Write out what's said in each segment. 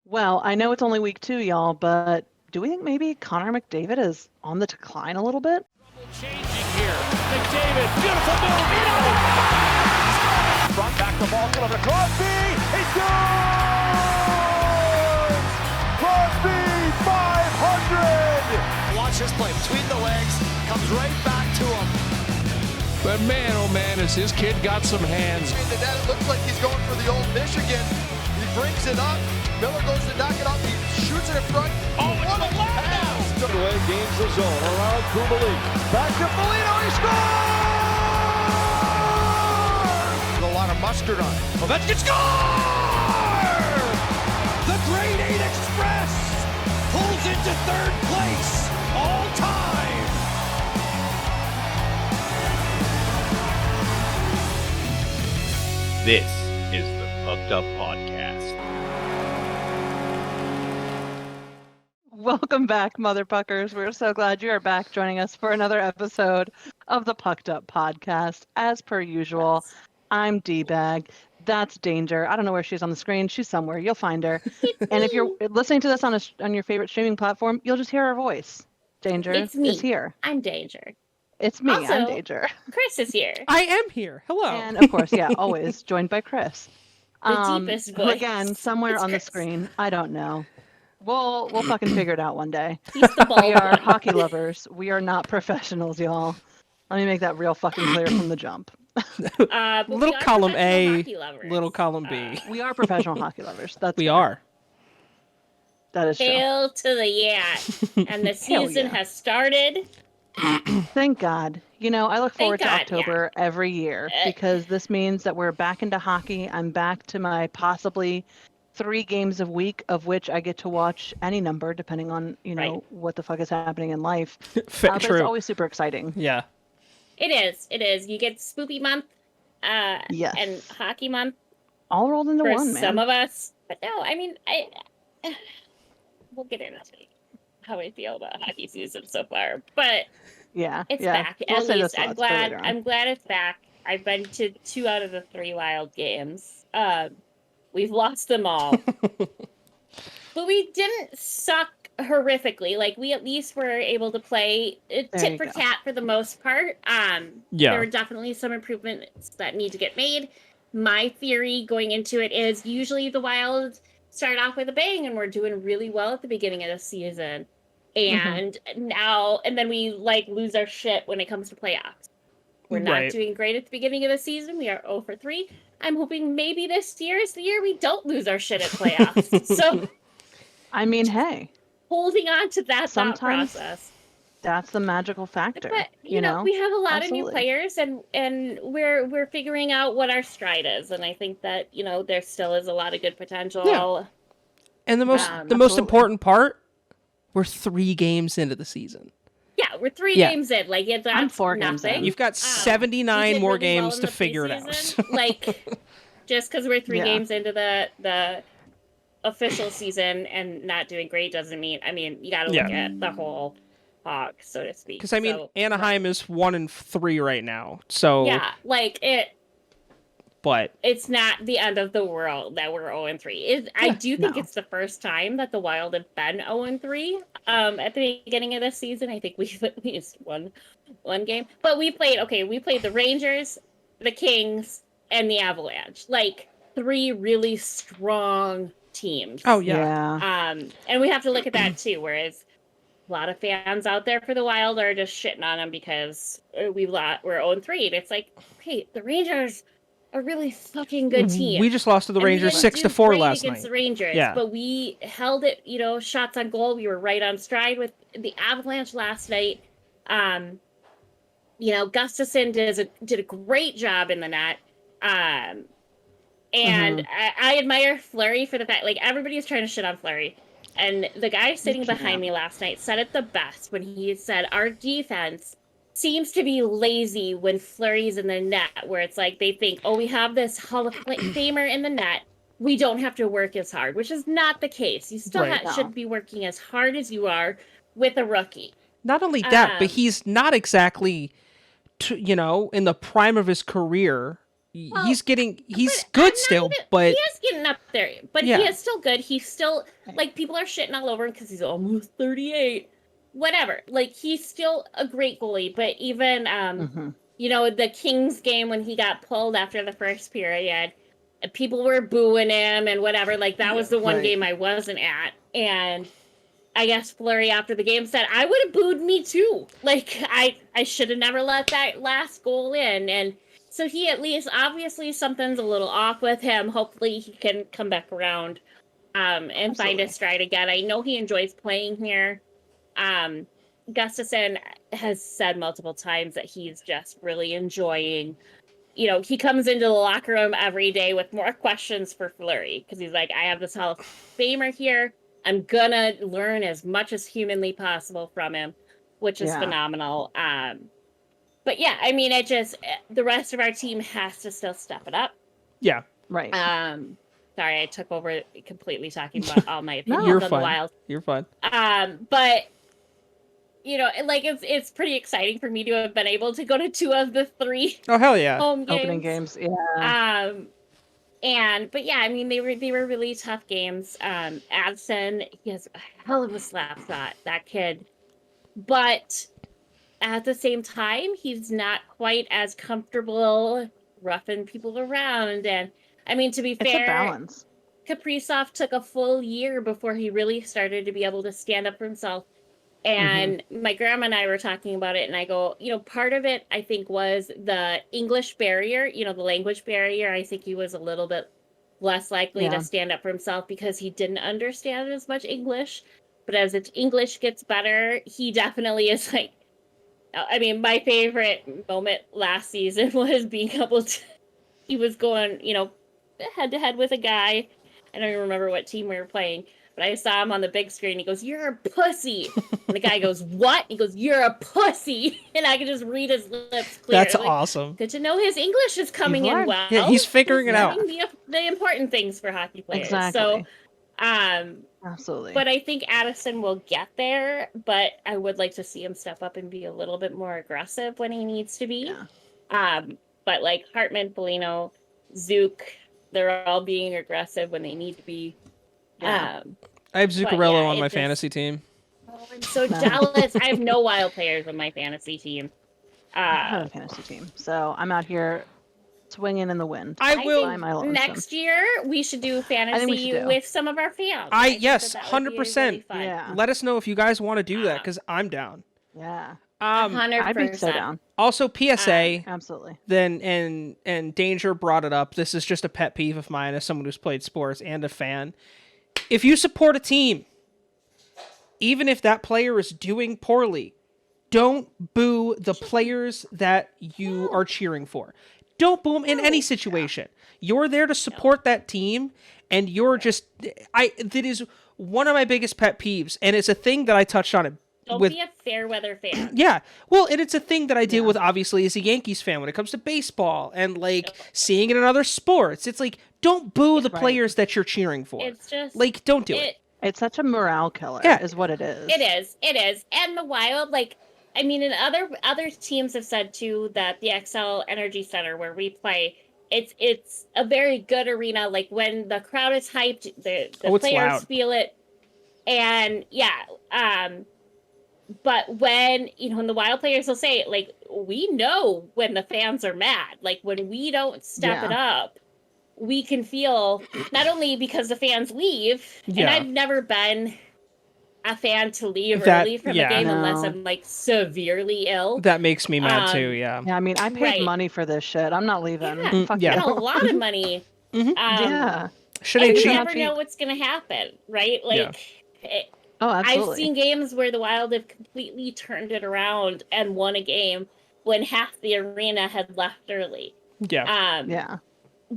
Well, I know it's only week 2, y'all, but do we think maybe Connor McDavid is on the decline a little bit? Changing here. McDavid, beautiful move. Front back the ball, over to Crosby. He scores! Crosby, 500! Watch this play between the legs, comes right back to him. But man, oh man, has his kid got some hands. The net, it looks like he's going for the old Michigan. He brings it up. Miller goes to knock it off. He shoots it in front. Oh, what a pass! Away, gains the zone around Kubalik. Back to Foligno. He scores! With a lot of mustard on it. Ovechkin scores! The Grade 8 Express pulls into third place all time. This is the Pucked Up Podcast. Welcome back, Mother Puckers. We're so glad you are back joining us for another episode of the Pucked Up Podcast. As per usual, I'm D-Bag. That's Danger. I don't know where she's on the screen. She's somewhere. You'll find her. And if you're listening to this on your favorite streaming platform, you'll just hear her voice. Danger It's me. is here. I'm Danger. It's me. Also, I'm Danger. Chris is here. I am here. Hello. And of course, yeah, always joined by Chris. The deepest who, voice. again, somewhere It's on the Chris. screen. I don't know. We'll fucking figure it out one day. He's the bald We are one. hockey lovers. We are not professionals, y'all. Let me make that real fucking clear from the jump. But we Little are column professional A, hockey lovers. little column B. We are professional hockey lovers. That's We fair. are. That is true. Hail to the Yat. And the Hell season yeah. has started. Thank God. You know, I look forward God, to October every year because this means that we're back into hockey. I'm back to my possibly 3 games a week, of which I get to watch any number depending on, Right. what the fuck is happening in life. But True. it's always super exciting. Yeah. It is. It is. You get Spoopy Month Yes. and Hockey Month All rolled into for one, man. some of us. But no, I mean, we'll get into how I feel about hockey season so far. But Yeah. it's yeah. back. We'll At say least those I'm thoughts for glad. later on. I'm glad it's back. I've been to 2 out of the 3 Wild games. We've lost them all, but we didn't suck horrifically. Like, we at least were able to play tit you for go. tat for the most part. Yeah. There were definitely some improvements that need to get made. My theory going into it is usually the Wild start off with a bang and we're doing really well at the beginning of the season. And then we lose our shit when it comes to playoffs. We're not Right. doing great at the beginning of the season. We are 0 for 3. I'm hoping maybe this year is the year we don't lose our shit at playoffs. So I mean, hey, holding on to that thought Sometimes process. that's the magical factor. But you know, we have a lot of new Absolutely. players, and we're figuring out what our stride is, and I think that there still is a lot of good potential. Yeah. And the most absolutely. important part, we're 3 games into the season. Yeah, we're 3 Yeah. games in. Like, that's I'm 4 games nothing. in. You've got We 79 did more really well games in to the figure it out. preseason. Like, just because we're 3 Yeah. games into the official season and not doing great doesn't mean. I mean, you got to look at the whole hog, so to speak. Because, I mean, So, Anaheim is 1-3 right now. So, yeah, like but it's not the end of the world that we're 0-3. I do think it's the first time that the Wild have been 0-3 at the beginning of the season. I think we've at least won one game. But we played the Rangers, the Kings, and the Avalanche. Like, 3 really strong teams. oh yeah. Yeah. And we have to look at that too, whereas a lot of fans out there for the Wild are just shitting on them because we're 0-3. And it's like, okay, the Rangers a really fucking good team. We just lost to the And we Rangers didn't 6-4 do last great against night. the Rangers, Yeah. but we held it, shots on goal. We were right on stride with the Avalanche last night. Gustafsson did a great job in the net. And I admire Fleury for the fact, like, everybody's trying to shit on Fleury. And the guy sitting behind me last night said it the best when he said, our defense seems to be lazy when Fleury's in the net, where it's like they think, oh, we have this Hall of Famer in the net. we don't have to work as hard, which is not the case. You still Right. should be working as hard as you are with a rookie. Not only that, but he's not exactly, in the prime of his career. He's good still, but he is getting up there. But he is still good. He's still, like, people are shitting all over him because he's almost 38. Whatever. Like, he's still a great goalie. But even, the Kings game when he got pulled after the first period, people were booing him and whatever. Like, that was the one game I wasn't at. And I guess Fleury after the game said, I would have booed me too. Like, I should have never let that last goal in. And so he at least, obviously something's a little off with him. Hopefully he can come back around and find his stride again. I know he enjoys playing here. Gustafson has said multiple times that he's just really enjoying, he comes into the locker room every day with more questions for Fleury because he's like, I have this Hall of Famer here. I'm gonna learn as much as humanly possible from him, which is phenomenal. But yeah, I mean, the rest of our team has to still step it up. Yeah. Right. Sorry, I took over completely talking about all my opinions You're on fine. the Wild. You're fine. But it's pretty exciting for me to have been able to go to 2 of the 3 Oh hell yeah. home games. Opening games. Yeah. But yeah, I mean, they were really tough games. Addison, he has a hell of a slap shot, that kid. But at the same time, he's not quite as comfortable roughing people around. And I mean, to be fair, it's a balance. Kaprizov took a full year before he really started to be able to stand up for himself. And my grandma and I were talking about it, and I go, part of it, I think, was the English barrier, the language barrier. I think he was a little bit less likely to stand up for himself because he didn't understand as much English. But as his English gets better, he definitely is like, I mean, my favorite moment last season was being able to, he was going, head to head with a guy. I don't even remember what team we were playing. But I saw him on the big screen. He goes, "You're a pussy." And the guy goes, "What?" He goes, "You're a pussy." And I could just read his lips clear. That's awesome. Good to know his English is coming in well. Yeah, he's figuring it out. The important things for hockey players. Exactly. So, absolutely. But I think Addison will get there. But I would like to see him step up and be a little bit more aggressive when he needs to be. Yeah. But like Hartman, Foligno, Zook, they're all being aggressive when they need to be. Yeah. I have Zuccarello on my fantasy team. Oh, I'm so jealous. I have no Wild players on my fantasy team. I have a fantasy team, so I'm out here swinging in the wind. I will. By my lonesome. Next year we should do fantasy with some of our fans. Yes, 100%. Yeah. Let us know if you guys want to do that because I'm down. Yeah. 100%. I'd be so down. Also, PSA. Absolutely. Then and Danger brought it up. This is just a pet peeve of mine as someone who's played sports and a fan. If you support a team, even if that player is doing poorly, don't boo the players that you are cheering for. Don't boo them in any situation. You're there to support that team, and you're just... that is one of my biggest pet peeves, and it's a thing that I touched on it. Don't be a fair weather fan. Yeah. Well, and it's a thing that I deal with, obviously, as a Yankees fan when it comes to baseball and, seeing it in other sports. It's like, don't boo the players that you're cheering for. It's just... don't do it. It's such a morale killer, is what it is. It is. And the Wild, and other teams have said, too, that the XL Energy Center, where we play, it's a very good arena. Like, when the crowd is hyped, the players loud. feel it. And, but when, when the Wild players will say, we know when the fans are mad. Like, when we don't step it up, we can feel, not only because the fans leave, and I've never been a fan to leave early from a game unless I'm, severely ill. That makes me mad, too, yeah. Yeah, I mean, I paid money for this shit. I'm not leaving. Fuck And a lot of money. Yeah. And you never know what's going to happen, right? Absolutely. I've seen games where the Wild have completely turned it around and won a game when half the arena had left early. Yeah.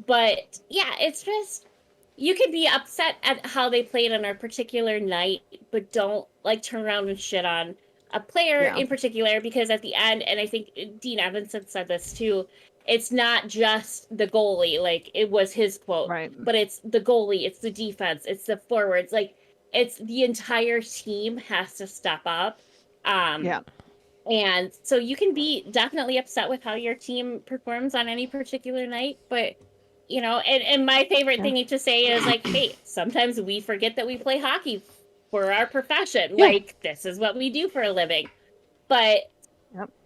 But yeah, it's just, you could be upset at how they played on a particular night, but don't turn around and shit on a player in particular, because at the end, and I think Dean Evanson said this too, it's not just the goalie, like it was his quote, Right. but it's the goalie, it's the defense, it's the forwards, like it's the entire team has to step up. Yeah. And so you can be definitely upset with how your team performs on any particular night, but and my favorite thing to say is like, hey, sometimes we forget that we play hockey for our profession. Yeah. Like, this is what we do for a living. But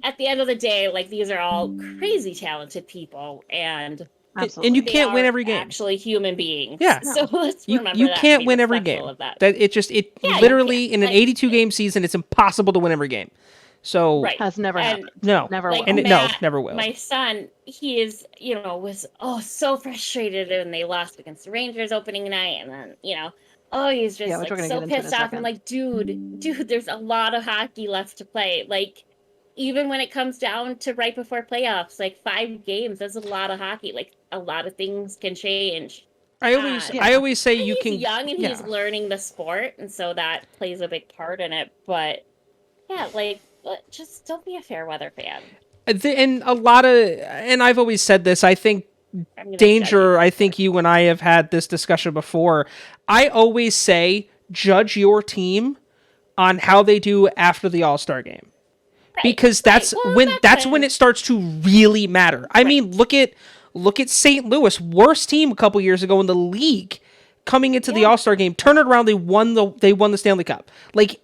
at the end of the day, like, these are all crazy talented people, and Absolutely. And you can't win every game. Actually, human beings. Yeah. So let's remember You that. can't win every game. That. It literally in an 82 game season, it's impossible to win every game. So has never happened. No, never like, will. Matt, never will. My son, he is, was so frustrated when they lost against the Rangers opening night, and then he's just like so pissed off. I'm like, dude, there's a lot of hockey left to play. Like, even when it comes down to right before playoffs, like 5 games, that's a lot of hockey. Like, a lot of things can change. I always say you can. He's young and he's learning the sport, and so that plays a big part in it. But yeah, like, just don't be a fair weather fan. And I've always said this. I think Danger. I think you and I have had this discussion before. I always say judge your team on how they do after the All-Star game. Because that's when it starts to really matter. I mean, look at St. Louis, worst team a couple years ago in the league, coming into the All-Star game, turn it around, they won the Stanley Cup. Like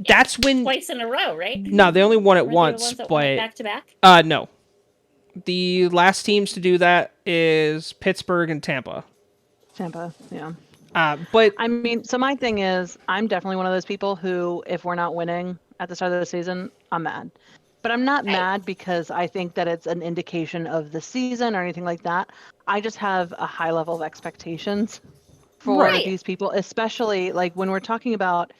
that's when twice in a row, right? No, they only won it once, but back to back. No, the last teams to do that is Pittsburgh and Tampa. Yeah. But I mean, so my thing is, I'm definitely one of those people who, if we're not winning at the start of the season, I'm mad. But I'm not mad because I think that it's an indication of the season or anything like that. I just have a high level of expectations for these people, especially like when we're talking about,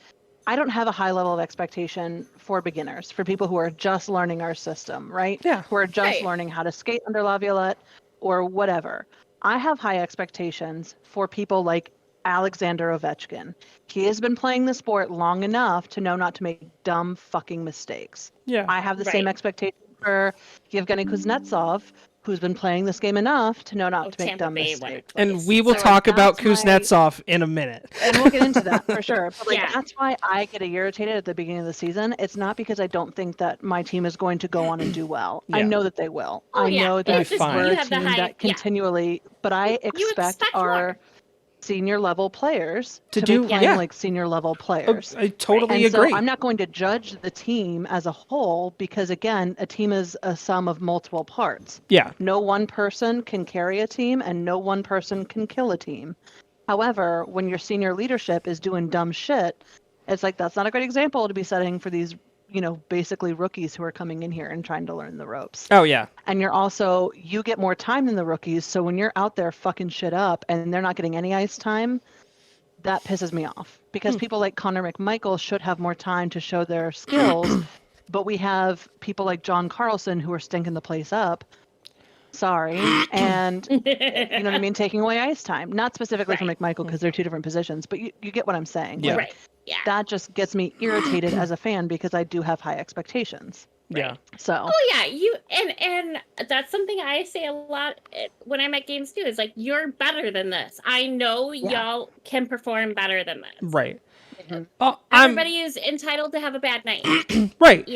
I don't have a high level of expectation for beginners, for people who are just learning our system, right? Yeah. Who are just learning how to skate under Laviolette or whatever. I have high expectations for people like Alexander Ovechkin. He has been playing the sport long enough to know not to make dumb fucking mistakes. Yeah. I have the same expectation for Yevgeny Kuznetsov, who's been playing this game enough to know not to make dumb mistakes. And we will talk about Kuznetsov in a minute. And we'll get into that for sure. But that's why I get irritated at the beginning of the season. It's not because I don't think that my team is going to go on and do well. I know that they will. I know that we're a team that continually, but I expect our senior level players to be playing like senior level players. I totally agree. So I'm not going to judge the team as a whole because, again, a team is a sum of multiple parts. Yeah. No one person can carry a team and no one person can kill a team. However, when your senior leadership is doing dumb shit, it's like that's not a great example to be setting for these, basically rookies who are coming in here and trying to learn the ropes. Oh, yeah. And you get more time than the rookies. So when you're out there fucking shit up and they're not getting any ice time, that pisses me off because people like Connor McMichael should have more time to show their skills. But we have people like John Carlson who are stinking the place up. Sorry. And you know what I mean? Taking away ice time, not specifically for McMichael because they're two different positions, but you get what I'm saying. Yeah. Like, that just gets me irritated as a fan because I do have high expectations. Yeah. So. Oh yeah, and that's something I say a lot when I'm at games too. Is like, you're better than this. I know y'all can perform better than this. Right. Mm-hmm. Everybody is entitled to have a bad night. Right.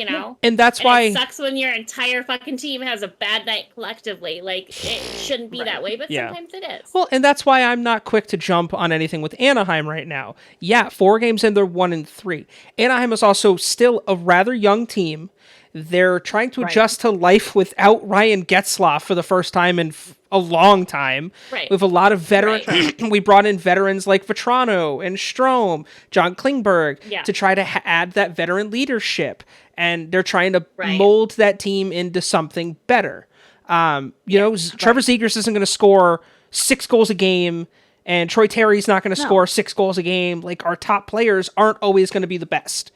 And that's why it sucks when your entire fucking team has a bad night collectively. Like, it shouldn't be that way, but sometimes it is. Well, and that's why I'm not quick to jump on anything with Anaheim right now. Yeah, 4 games in, they're 1-3. Anaheim is also still a rather young team. They're trying to adjust to life without Ryan Getzlaf for the first time in a long time. Right. We have a lot of veterans. We brought in veterans like Vetrano and Strome, John Klingberg, to try to add that veteran leadership. And they're trying to mold that team into something better. Trevor Zegras isn't going to score 6 goals a game, and Troy Terry's not going to score 6 goals a game. Like, our top players aren't always going to be the best.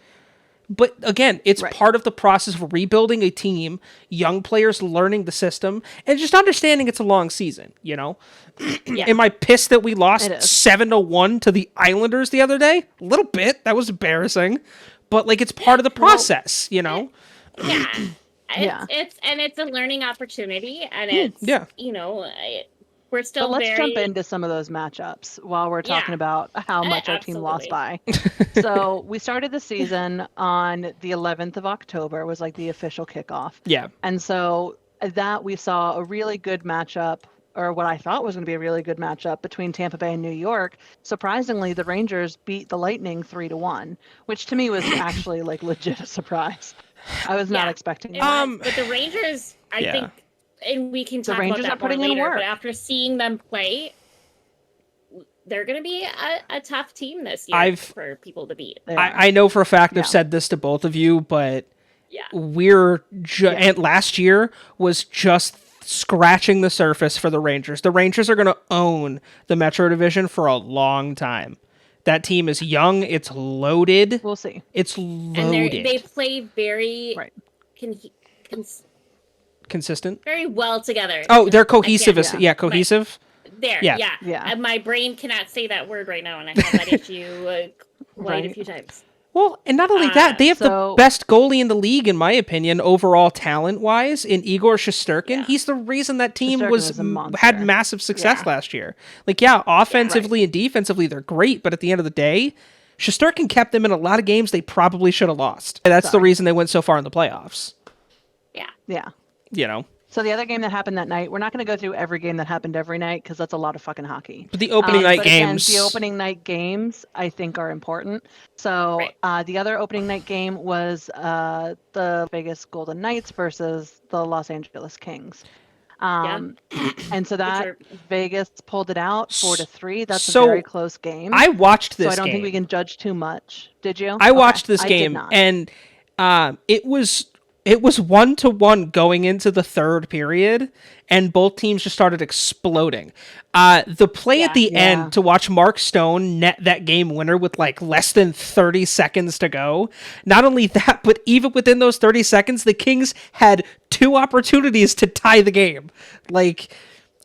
But again, it's part of the process of rebuilding a team, young players learning the system, and just understanding it's a long season, Am I pissed that we lost 7-1 to the Islanders the other day? A little bit. That was embarrassing. But, like, it's part of the process, Yeah. It's a learning opportunity, and it's we're still but let's very jump into some of those matchups while we're talking about how much our team lost by. Absolutely. So we started the season on the 11th of October was like the official kickoff. Yeah. And so that we saw a really good matchup, or what I thought was going to be a really good matchup between Tampa Bay and New York. Surprisingly, the Rangers beat the Lightning 3-1, which to me was actually like legit a surprise. I was not expecting that. But the Rangers, I think, and we can talk Rangers about are that more putting in later, work. but after seeing them play, they're going to be a tough team this year for people to beat. I know for a fact I've said this to both of you, but and last year was just scratching the surface for the Rangers. The Rangers are going to own the Metro Division for a long time. That team is young. It's loaded. We'll see. It's loaded. And they play very consistent, very well together. Oh, they're cohesive. Cohesive. My brain cannot say that word right now, and I have that issue quite a few times. Well, and not only that, they have the best goalie in the league, in my opinion, overall talent-wise, in Igor Shesterkin. Yeah. He's the reason that team had massive success last year. Like, offensively and defensively, they're great, but at the end of the day, Shesterkin kept them in a lot of games they probably should have lost. And that's the reason they went so far in the playoffs. Yeah. You know? So the other game that happened that night, we're not going to go through every game that happened every night because that's a lot of fucking hockey. But the opening night games. Again, the opening night games, I think, are important. So the other opening night game was the Vegas Golden Knights versus the Los Angeles Kings. And so that Vegas pulled it out 4-3. That's a very close game. I watched this game. So I don't think we can judge too much. Did you? I watched this game, and it was 1-1 going into the third period, and both teams just started exploding. The play at the end to watch Mark Stone net that game winner with like less than 30 seconds to go. Not only that, but even within those 30 seconds, the Kings had 2 opportunities to tie the game. Like,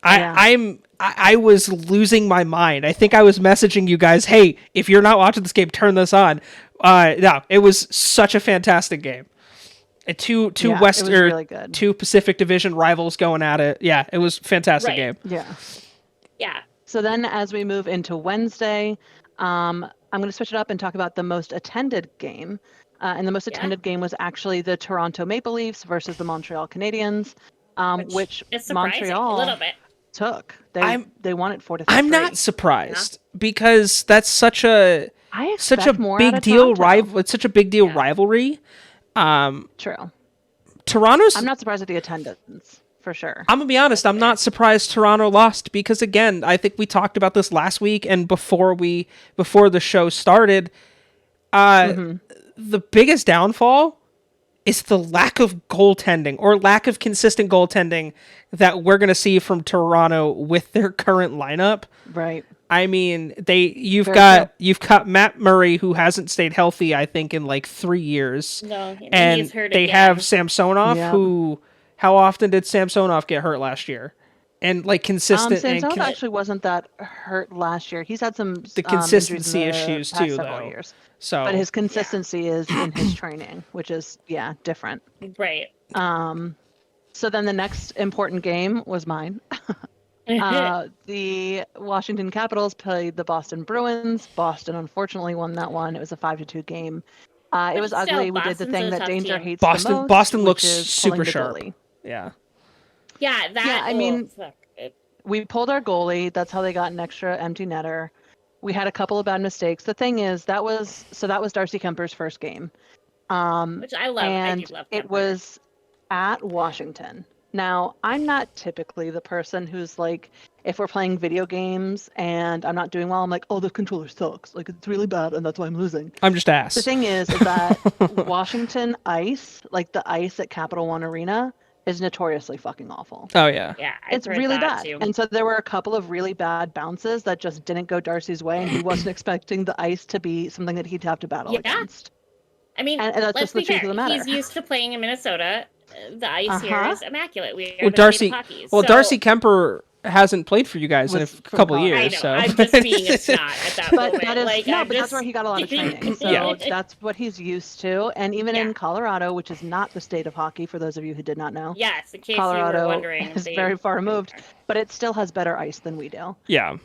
I was losing my mind. I think I was messaging you guys, hey, if you're not watching this game, turn this on. No, it was such a fantastic game. Two Pacific Division rivals going at it. Yeah, it was a fantastic game. Yeah. So then as we move into Wednesday, I'm going to switch it up and talk about the most attended game. And the most attended game was actually the Toronto Maple Leafs versus the Montreal Canadiens, which Montreal a little bit took. They won it 4-3. I'm not surprised because that's such a big deal rival. It's such a big deal rivalry. True. Toronto's. I'm not surprised at the attendance for sure. I'm gonna be honest. I'm not surprised Toronto lost because again, I think we talked about this last week and before the show started. The biggest downfall is the lack of goaltending or lack of consistent goaltending that we're gonna see from Toronto with their current lineup. Right. I mean, you've got Matt Murray who hasn't stayed healthy, I think, in like 3 years. No, and he's hurt they again. have Samsonov, who how often did Samsonov get hurt last year? And like consistent. Samsonov actually wasn't that hurt last year. He's had some consistency issues too, though. Years. So, but his consistency is in his training, which is different. Right. So then the next important game was mine. The Washington Capitals played the Boston Bruins. Boston unfortunately won that one. It was a 5-2 game. It was ugly. We did the thing that Danger hates the most. Boston looks super sharp. Yeah. I mean, we pulled our goalie. That's how they got an extra empty netter. We had a couple of bad mistakes. The thing is, that was Darcy Kemper's first game. Which I love. And I do love it was at Washington. Now, I'm not typically the person who's like, if we're playing video games and I'm not doing well, I'm like, oh, the controller sucks. Like, it's really bad, and that's why I'm losing. I'm just ass. The thing is that Washington ice, like the ice at Capital One Arena, is notoriously fucking awful. Oh, yeah. Yeah, it's really bad. Too. And so there were a couple of really bad bounces that just didn't go Darcy's way, and he wasn't expecting the ice to be something that he'd have to battle against. I mean, and that's just the truth of the matter. He's used to playing in Minnesota. The ice here is immaculate. Darcy Kemper hasn't played for you guys in a from couple college. years. I know. So I'm just being a snot at that But moment. that is like, no, I'm but just... that's where he got a lot of training. So Yeah. that's what he's used to. And even Yeah. in Colorado, which is not the state of hockey, for those of you who did not know, Yes, in case you Colorado were wondering. is very far removed, but it still has better ice than we do. Yeah.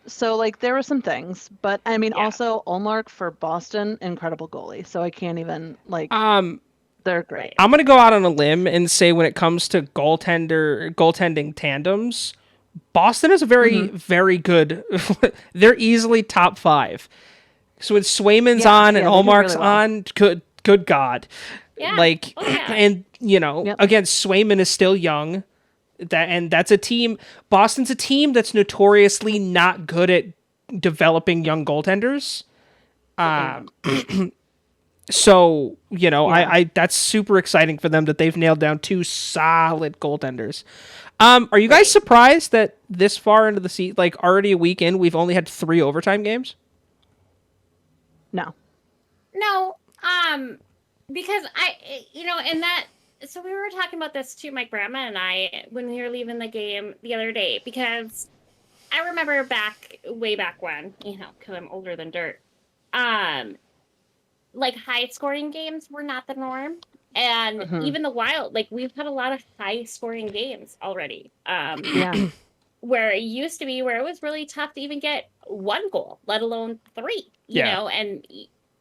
So like there were some things, but I mean Yeah. also Olmark for Boston, incredible goalie. So I can't even like they're great. Right. I'm gonna go out on a limb and say when it comes to goaltending tandems, Boston is a very, very good. They're easily top 5. So when Swayman's on and they do Olmark's really well. on, good God, Yeah. like, Oh, yeah. and again, Swayman is still young. That's a team. Boston's a team that's notoriously not good at developing young goaltenders. So, I that's super exciting for them that they've nailed down 2 solid goaltenders. Are you guys surprised that this far into the season, like already a week in, we've only had 3 overtime games? No. No, because and that, so we were talking about this too, my grandma and I, when we were leaving the game the other day, because I remember way back when, because I'm older than dirt, like high scoring games were not the norm. And even the Wild, like we've had a lot of high scoring games already. Yeah. Where it used to be where it was really tough to even get 1 goal, let alone 3, you know, and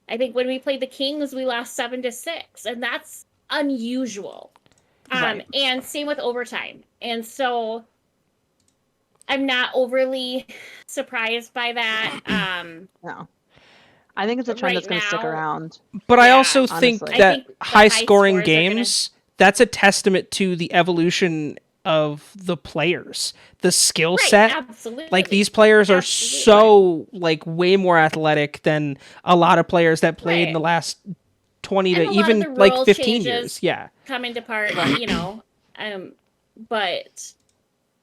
I think when we played the Kings, we lost 7-6, and that's unusual. And same with overtime. And so I'm not overly surprised by that. No. I think it's a trend that's going to stick around. But I also think honestly. that I think the high high scoring scores are gonna- games, that's a testament to the evolution of the players, the skill set. Absolutely. Like these players are so like way more athletic than a lot of players that played in the last 20 And to a lot of even the like rule 15 changes years. Yeah. come into part, but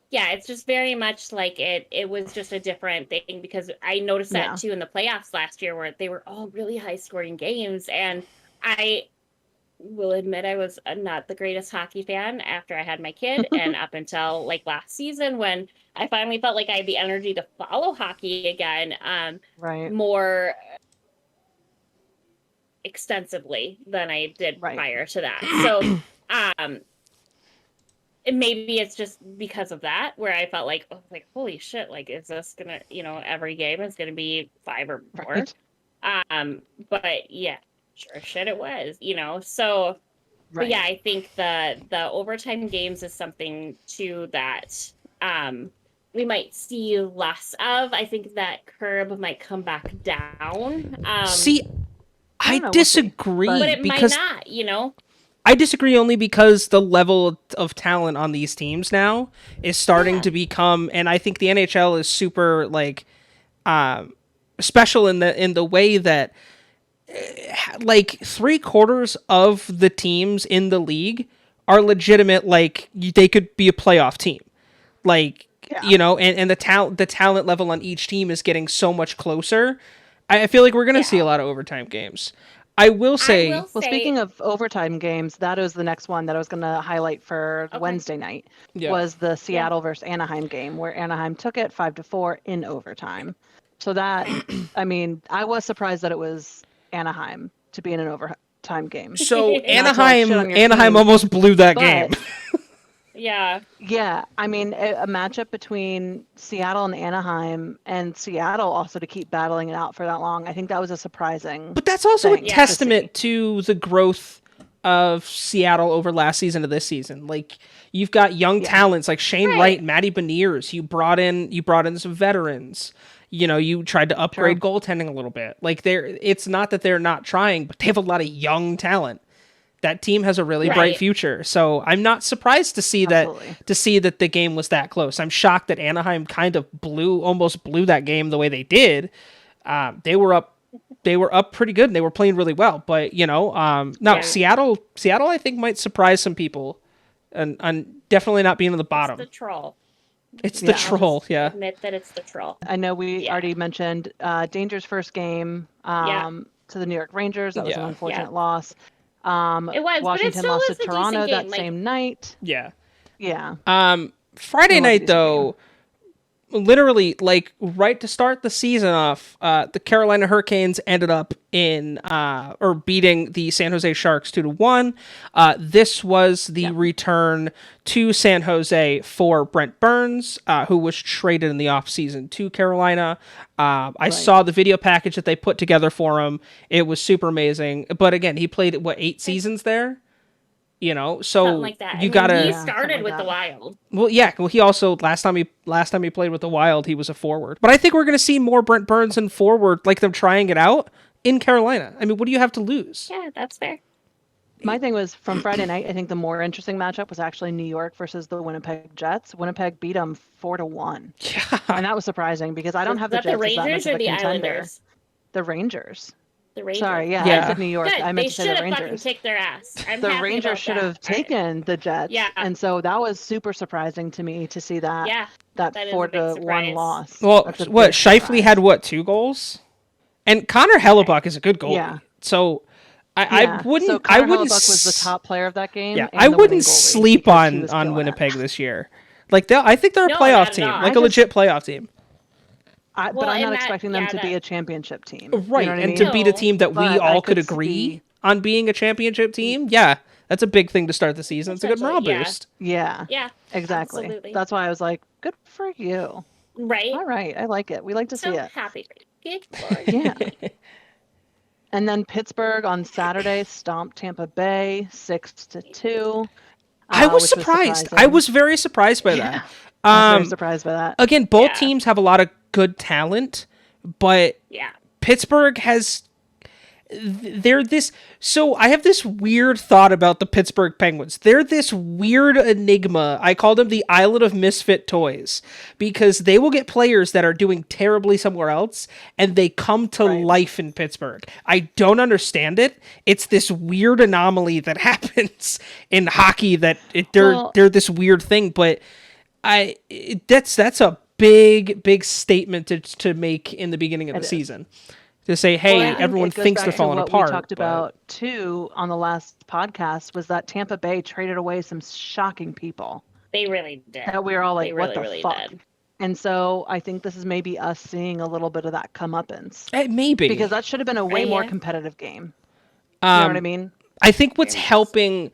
yeah, it's just very much like it was just a different thing, because I noticed that too in the playoffs last year, where they were all really high scoring games, and I will admit I was not the greatest hockey fan after I had my kid and up until like last season, when I finally felt like I had the energy to follow hockey again more extensively than I did prior to that. So and maybe it's just because of that, where I felt like, holy shit, like, is this gonna, every game is gonna be 5 or more? But yeah, sure shit it was, so but yeah, I think the overtime games is something too that we might see less of. I think that curb might come back down. See, I disagree, but it because might not, I disagree only because the level of talent on these teams now is starting to become, and I think the NHL is super like special in the way that like 3/4 of the teams in the league are legitimate. Like they could be a playoff team, like and the talent level on each team is getting so much closer. I feel like we're gonna see a lot of overtime games. I will say, well, speaking of overtime games, that was the next one that I was going to highlight for Wednesday night, was the Seattle versus Anaheim game, where Anaheim took it 5-4 in overtime. So that, I mean, I was surprised that it was Anaheim to be in an overtime game. So Anaheim almost blew that game. Yeah. I mean, a matchup between Seattle and Anaheim, and Seattle also to keep battling it out for that long. I think that was a surprising. But that's also a testament to the growth of Seattle over last season to this season. Like you've got young talents like Shane Wright, Matty Beniers. You brought in some veterans. You tried to upgrade goaltending a little bit. Like it's not that they're not trying, but they have a lot of young talent. That team has a really bright future. So I'm not surprised to see that the game was that close. I'm shocked that Anaheim kind of almost blew that game the way they did. They were up pretty good and they were playing really well. But Seattle I think might surprise some people and definitely not being on the bottom. It's the troll. It's the troll, admit that it's the troll. I know we already mentioned Danger's first game to the New York Rangers. That was an unfortunate loss. It was, Washington but it still lost was to a Toronto decent game. that same night. Yeah. Yeah. Friday Milwaukee's night, though, literally, like, right to start the season off, the Carolina Hurricanes ended up beating the San Jose Sharks 2-1. This was the return to San Jose for Brent Burns, who was traded in the offseason to Carolina. I saw the video package that they put together for him. It was super amazing. But again, he played, 8 seasons there? You know, so something like that. You gotta. He started with the Wild. Well, yeah. Well, he also last time he played with the Wild, he was a forward. But I think we're gonna see more Brent Burns and forward, like them trying it out in Carolina. I mean, what do you have to lose? Yeah, that's fair. My thing was from Friday night. I think the more interesting matchup was actually New York versus the Winnipeg Jets. Winnipeg beat them 4-1. Yeah, and that was surprising because I don't have the Is Jets that the as that much Rangers of or a the contender. Islanders? The Rangers. The Rangers. Sorry, yeah, Yeah. I said New York. Good. I meant They to say should the have fucking Rangers. kicked their ass. I'm The happy Rangers about should that. have taken the Jets. Yeah. And so that was super surprising to me to see that. Yeah, That that is a big 4-1 surprise. loss. Well, That's a what big Shifley surprise. had 2 goals, and Connor Hellebuck is a good goalie. Yeah. So Yeah. I wouldn't. So I Connor wouldn't. Hellebuck was the top player of that game. Yeah, and I the winning wouldn't goalie sleep because he on was killing it. Winnipeg this year. Like I think they're a No, playoff not at team, all. like a legit playoff team. But Well, I'm and not that- expecting them yeah, to be that- a championship team. Right, You know what I and mean? to beat a No, team that we but I all could could agree see- on being a championship team, yeah, that's a big thing to start the season. It's a good morale Essentially, yeah. boost. Yeah, Yeah, exactly. absolutely. That's why I was like, good for you. right. All right, I like it. We like to So see it. happy for you. Good Lord. Yeah. And then Pittsburgh on Saturday stomped Tampa Bay 6-2. I was which surprised. I surprising. was very surprised by Yeah. that. I was very surprised by that. Again, both Yeah. teams have a lot of good talent, but Yeah. Pittsburgh has they're this so I have this weird thought about the Pittsburgh Penguins. They're this weird enigma. I call them the island of misfit toys because they will get players that are doing terribly somewhere else and they come to life in Pittsburgh. I don't understand it. It's this weird anomaly that happens in hockey that they're this weird thing, but that's a big statement to make in the beginning of the season. To say, hey, Well, I think everyone it goes thinks back they're to falling what apart. We talked but- about too on the last podcast was that Tampa Bay traded away some shocking people They really did. that we were all like, They what really, the really fuck? did. And so I think this is maybe us seeing a little bit of that comeuppance Maybe because that should have been a way more Yeah. competitive game. You know what I mean? I think what's helping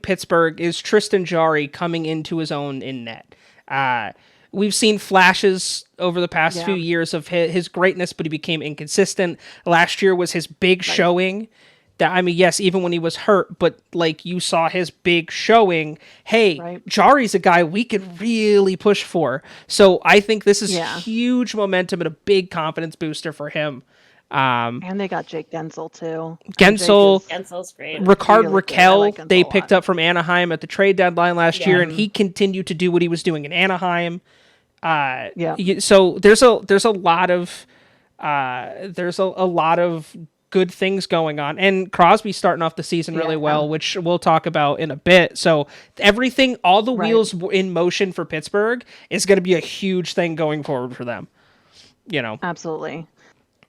Pittsburgh is Tristan Jarry coming into his own in net. We've seen flashes over the past few years of his greatness, but he became inconsistent. Last year was his big showing. That I mean, yes, even when he was hurt, but like you saw his big showing. Hey, Jarry's a guy we could really push for. So I think this is huge momentum and a big confidence booster for him. And they got Jake Gensel too. Gensel's great. Ricard really Raquel, good. I like they Gensel a picked lot. up from Anaheim at the trade deadline last year, and he continued to do what he was doing in Anaheim. So there's a lot of good things going on, and Crosby's starting off the season really well, which we'll talk about in a bit. So everything, all the wheels in motion for Pittsburgh is going to be a huge thing going forward for them. You know, Absolutely.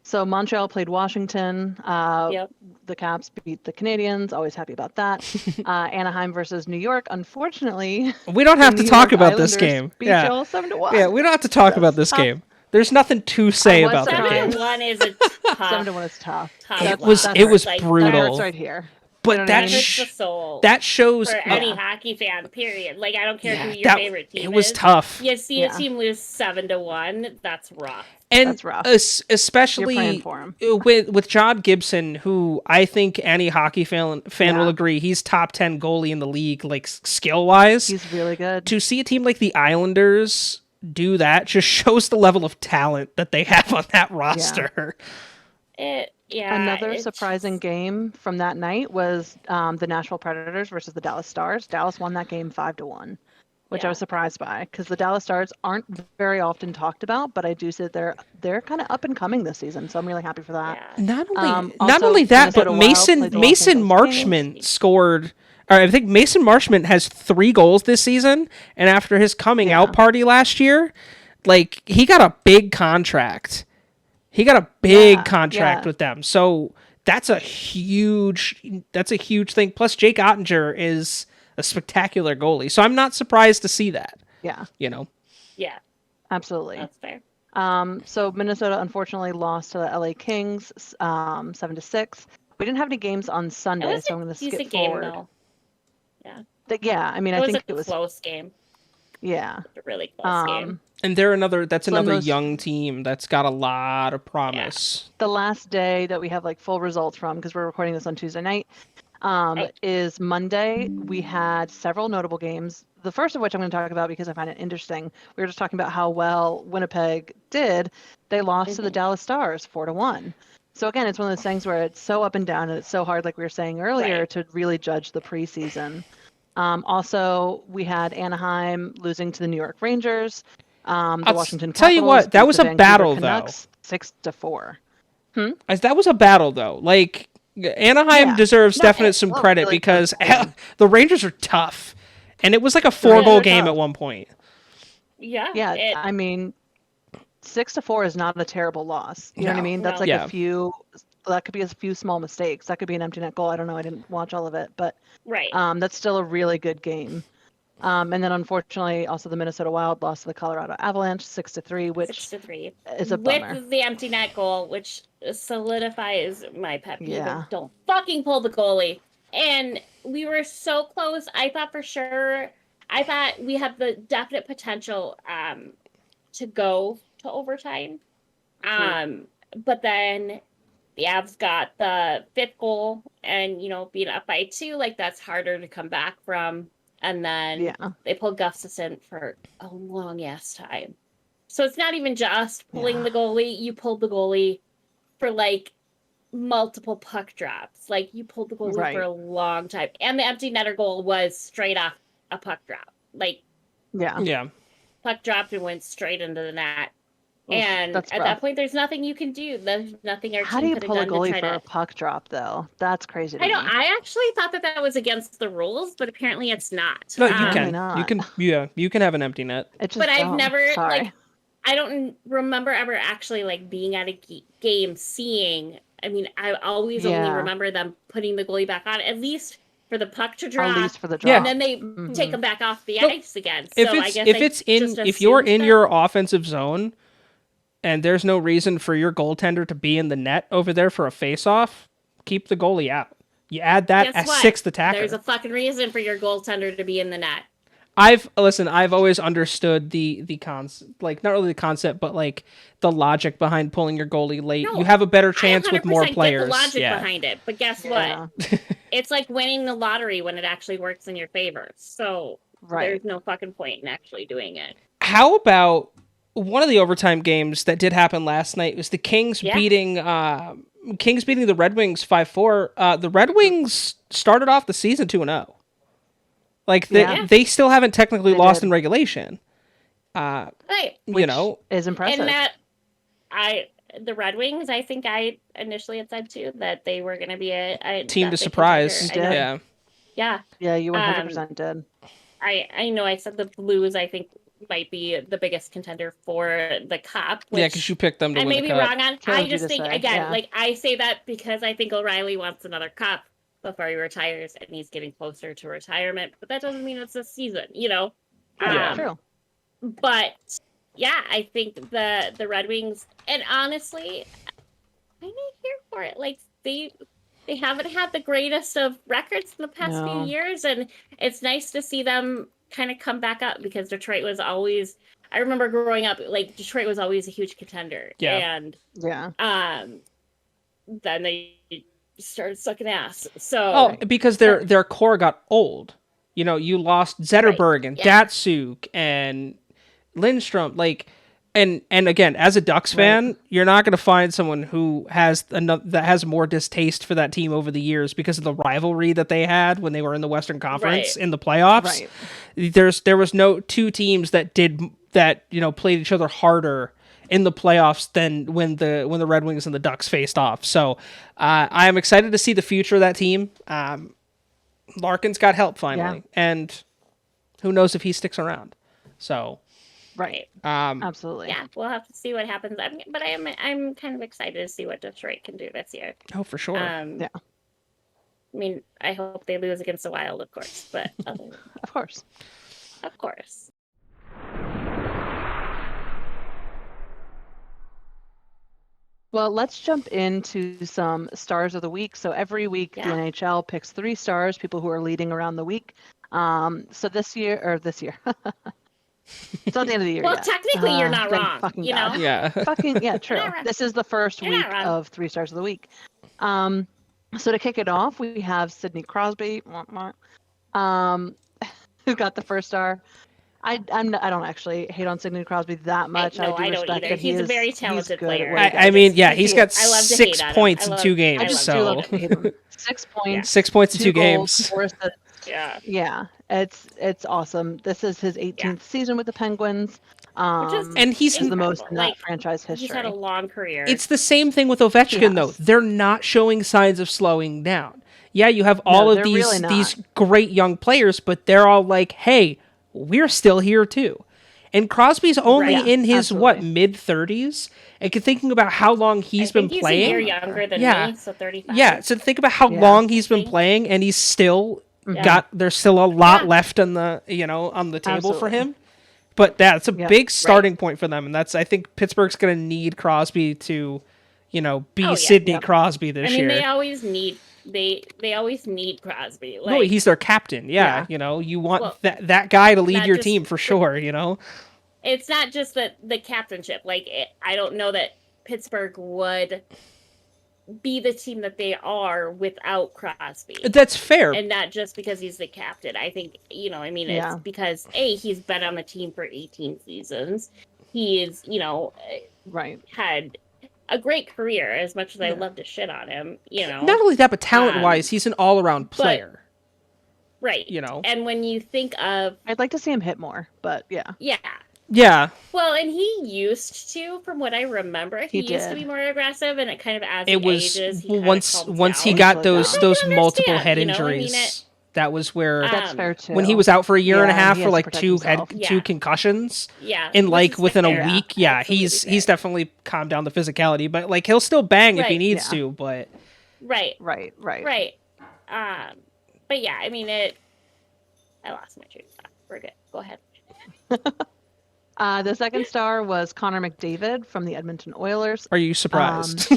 So Montreal played Washington. The Caps beat the Canadians. Always happy about that. Anaheim versus New York. Unfortunately, we don't have the to New talk York about this Islanders game. beat Yeah, y'all 7-1. yeah, we don't have to talk about this game. There's nothing to say I was about that surprised. game. 7-1 is a tough. 7-1 is tough. tough It loss. was Like, brutal. That hurts right here. But You know what I that mean? hurts the soul that shows for any hockey fan. Period. Like I don't care who your that- favorite team is. it was tough. You see a team lose 7-1. That's rough. And That's rough. especially You're praying for him. with John Gibson, who I think any hockey fan will agree he's top 10 goalie in the league, like skill wise. He's really good. To see a team like the Islanders do that just shows the level of talent that they have on that roster. Another surprising game from that night was the Nashville Predators versus the Dallas Stars. Dallas won that game 5-1, which I was surprised by because the Dallas Stars aren't very often talked about, but I do say they're kind of up and coming this season, so I'm really happy for that. Not Also, only that, but Minnesota Wild Mason played the Los Angeles Marchment scored. Or I think Mason Marchment has 3 goals this season, and after his coming out party last year, like he got a big contract. He got a big contract with them, so that's a huge thing. Plus, Jake Ottinger is a spectacular goalie, so I'm not surprised to see that. Yeah, Yeah, absolutely. that's fair. So Minnesota unfortunately lost to the LA Kings 7-6. We didn't have any games on It Sunday, was so I'm a going to skip decent game, forward. though. Yeah, Yeah, I mean, it I was think a it was, close game. yeah. A really close game. And they're that's So in another those- young team that's got a lot of promise. The last day that we have like full results from, because we're recording this on Tuesday night, is Monday. We had several notable games. The first of which I'm going to talk about because I find it interesting. We were just talking about how well Winnipeg did. They lost to the Dallas Stars 4-1. So again, it's one of those things where it's so up and down, and it's so hard, like we were saying earlier, to really judge the preseason. Also, we had Anaheim losing to the New York Rangers. The Washington tell you Capitals what, that beat was the a Vancouver battle, Canucks 6-4. That was a battle, though. Like, Anaheim Yeah. deserves No, definite it some was credit really because close game. the Rangers are tough. And it was like a Rangers 4-goal are game tough. at one point. Yeah. Yeah, I mean, 6-4 is not a terrible loss. You know what I No. mean? That's No. like Yeah. a few. That could be a few small mistakes. That could be an empty net goal. I don't know. I didn't watch all of it, but Right. that's still a really good game. And then unfortunately, also the Minnesota Wild lost to the Colorado Avalanche 6-3, which 6-3. is a bummer. With the empty net goal, which solidifies my pet peeve Yeah. of don't fucking pull the goalie. And we were so close. I thought for sure. I thought we had the definite potential to go to overtime. But then the Avs got the 5th goal and, being up by 2, like that's harder to come back from. And then they pulled Gustafsson for a long ass time. So it's not even just pulling the goalie. You pulled the goalie for like multiple puck drops. Like you pulled the goalie for a long time. And the empty netter goal was straight off a puck drop. Like puck dropped and went straight into the net. Oof, and at rough. that point, there's nothing you can do. There's nothing our How do team you could have pull a done to goalie try for to. a puck drop, though? That's crazy to me. I actually thought that was against the rules, but apparently it's not. No, you can. Apparently not. You can. Yeah, you can have an empty net. It's just But I've dumb. never Sorry. I don't remember ever actually like being at a game seeing. I mean, I always only remember them putting the goalie back on, at least for the puck to drop. At least for the drop. And then they take them back off the ice again. So if you're in your offensive zone and there's no reason for your goaltender to be in the net over there for a face-off, keep the goalie out. You add that as 6th attacker. There's a fucking reason for your goaltender to be in the net. I've always understood the concept, like not really the concept, but like the logic behind pulling your goalie late. No, you have a better chance with more 100% players. Get the logic behind it, but guess what? It's like winning the lottery when it actually works in your favor. So there's no fucking point in actually doing it. How about one of the overtime games that did happen last night was the Kings beating the Red Wings 5-4. The Red Wings started off the season 2-0. Like they still haven't technically lost in regulation. Right. Which is impressive. And that the Red Wings, I think I initially had said too that they were going to be a team to surprise. Yeah, you 100% did. I know I said the Blues, I think, might be the biggest contender for the cup. Yeah, because you picked them to win the cup. I may be wrong on. I just think say, like I say that because I think O'Reilly wants another cup before he retires, and he's getting closer to retirement. But that doesn't mean it's this season, True. But yeah, I think the Red Wings, and honestly, I'm not here for it. Like they haven't had the greatest of records in the past few years, and it's nice to see them kind of come back up because Detroit was always. I remember growing up, like Detroit was always a huge contender, and then they started sucking ass. So because their core got old. You lost Zetterberg and Datsuk and Lindstrom, and again, as a Ducks fan, you're not going to find someone who has more distaste for that team over the years because of the rivalry that they had when they were in the Western Conference in the playoffs. There was no two teams that played each other harder in the playoffs than when the Red Wings and the Ducks faced off. So I am excited to see the future of that team. Larkin's got help finally, and who knows if he sticks around. So. Absolutely. Yeah, we'll have to see what happens. I'm kind of excited to see what Detroit can do this year. Oh, for sure. I mean, I hope they lose against the Wild, of course, but of course. Well, let's jump into some stars of the week. So every week the NHL picks 3 stars, people who are leading around the week. So this year, it's not the end of the year Well, yet. technically, you're not Thank wrong. fucking You God. know, Yeah. True. This is the first You're week not wrong. of 3 stars of the week. So to kick it off, we have Sidney Crosby, who got the first star. I don't actually hate on Sidney Crosby that much. No, I do I don't respect either. that He's a very talented good player. at what he I does. mean, yeah, he's got I love to 6 hate on him. points in I 2 love- games. I just so do love to hate him. 6 points. 6 points in 2 goals, games. 4 assists. Yeah. It's awesome. This is his 18th season with the Penguins. And he's the most in that like, franchise history. He's had a long career. It's the same thing with Ovechkin, though. Yes. They're not showing signs of slowing down. Yeah, you have all of they're these really not. these great young players, but they're all like, "Hey, we're still here too." And Crosby's only Right. in his Absolutely. mid-30s. And thinking about how long he's been He's playing. a year younger than me, so 35. Yeah, so think about how long he's been playing, and he's still there's still a lot left on the on the table for him. But that's a big starting point for them, and I think Pittsburgh's going to need Crosby to, be Sidney Crosby this year. I mean, they always need Crosby. No, he's their captain. Yeah. You want that guy to lead your team for sure. It's not just the captainship. I don't know that Pittsburgh would be the team that they are without Crosby. That's fair. And not just because he's the captain. I think, it's because, he's been on the team for 18 seasons. He is, had a great career, as much as I love to shit on him, Not only that, but talent-wise, he's an all-around player. Right. And when you think of... I'd like to see him hit more, but yeah. Yeah. Yeah. Well, and he used to, from what I remember, he used to be more aggressive, and it kind of as he ages, he once he got those multiple head injuries. That was where that's fair too. When he was out for a year and a half for like two concussions. Yeah. And within a week, he's definitely calmed down the physicality, but he'll still bang if he needs to, but Right. Right. But yeah, I mean I lost my train of thought. We're good. Go ahead. The second star was Connor McDavid from the Edmonton Oilers. Are you surprised?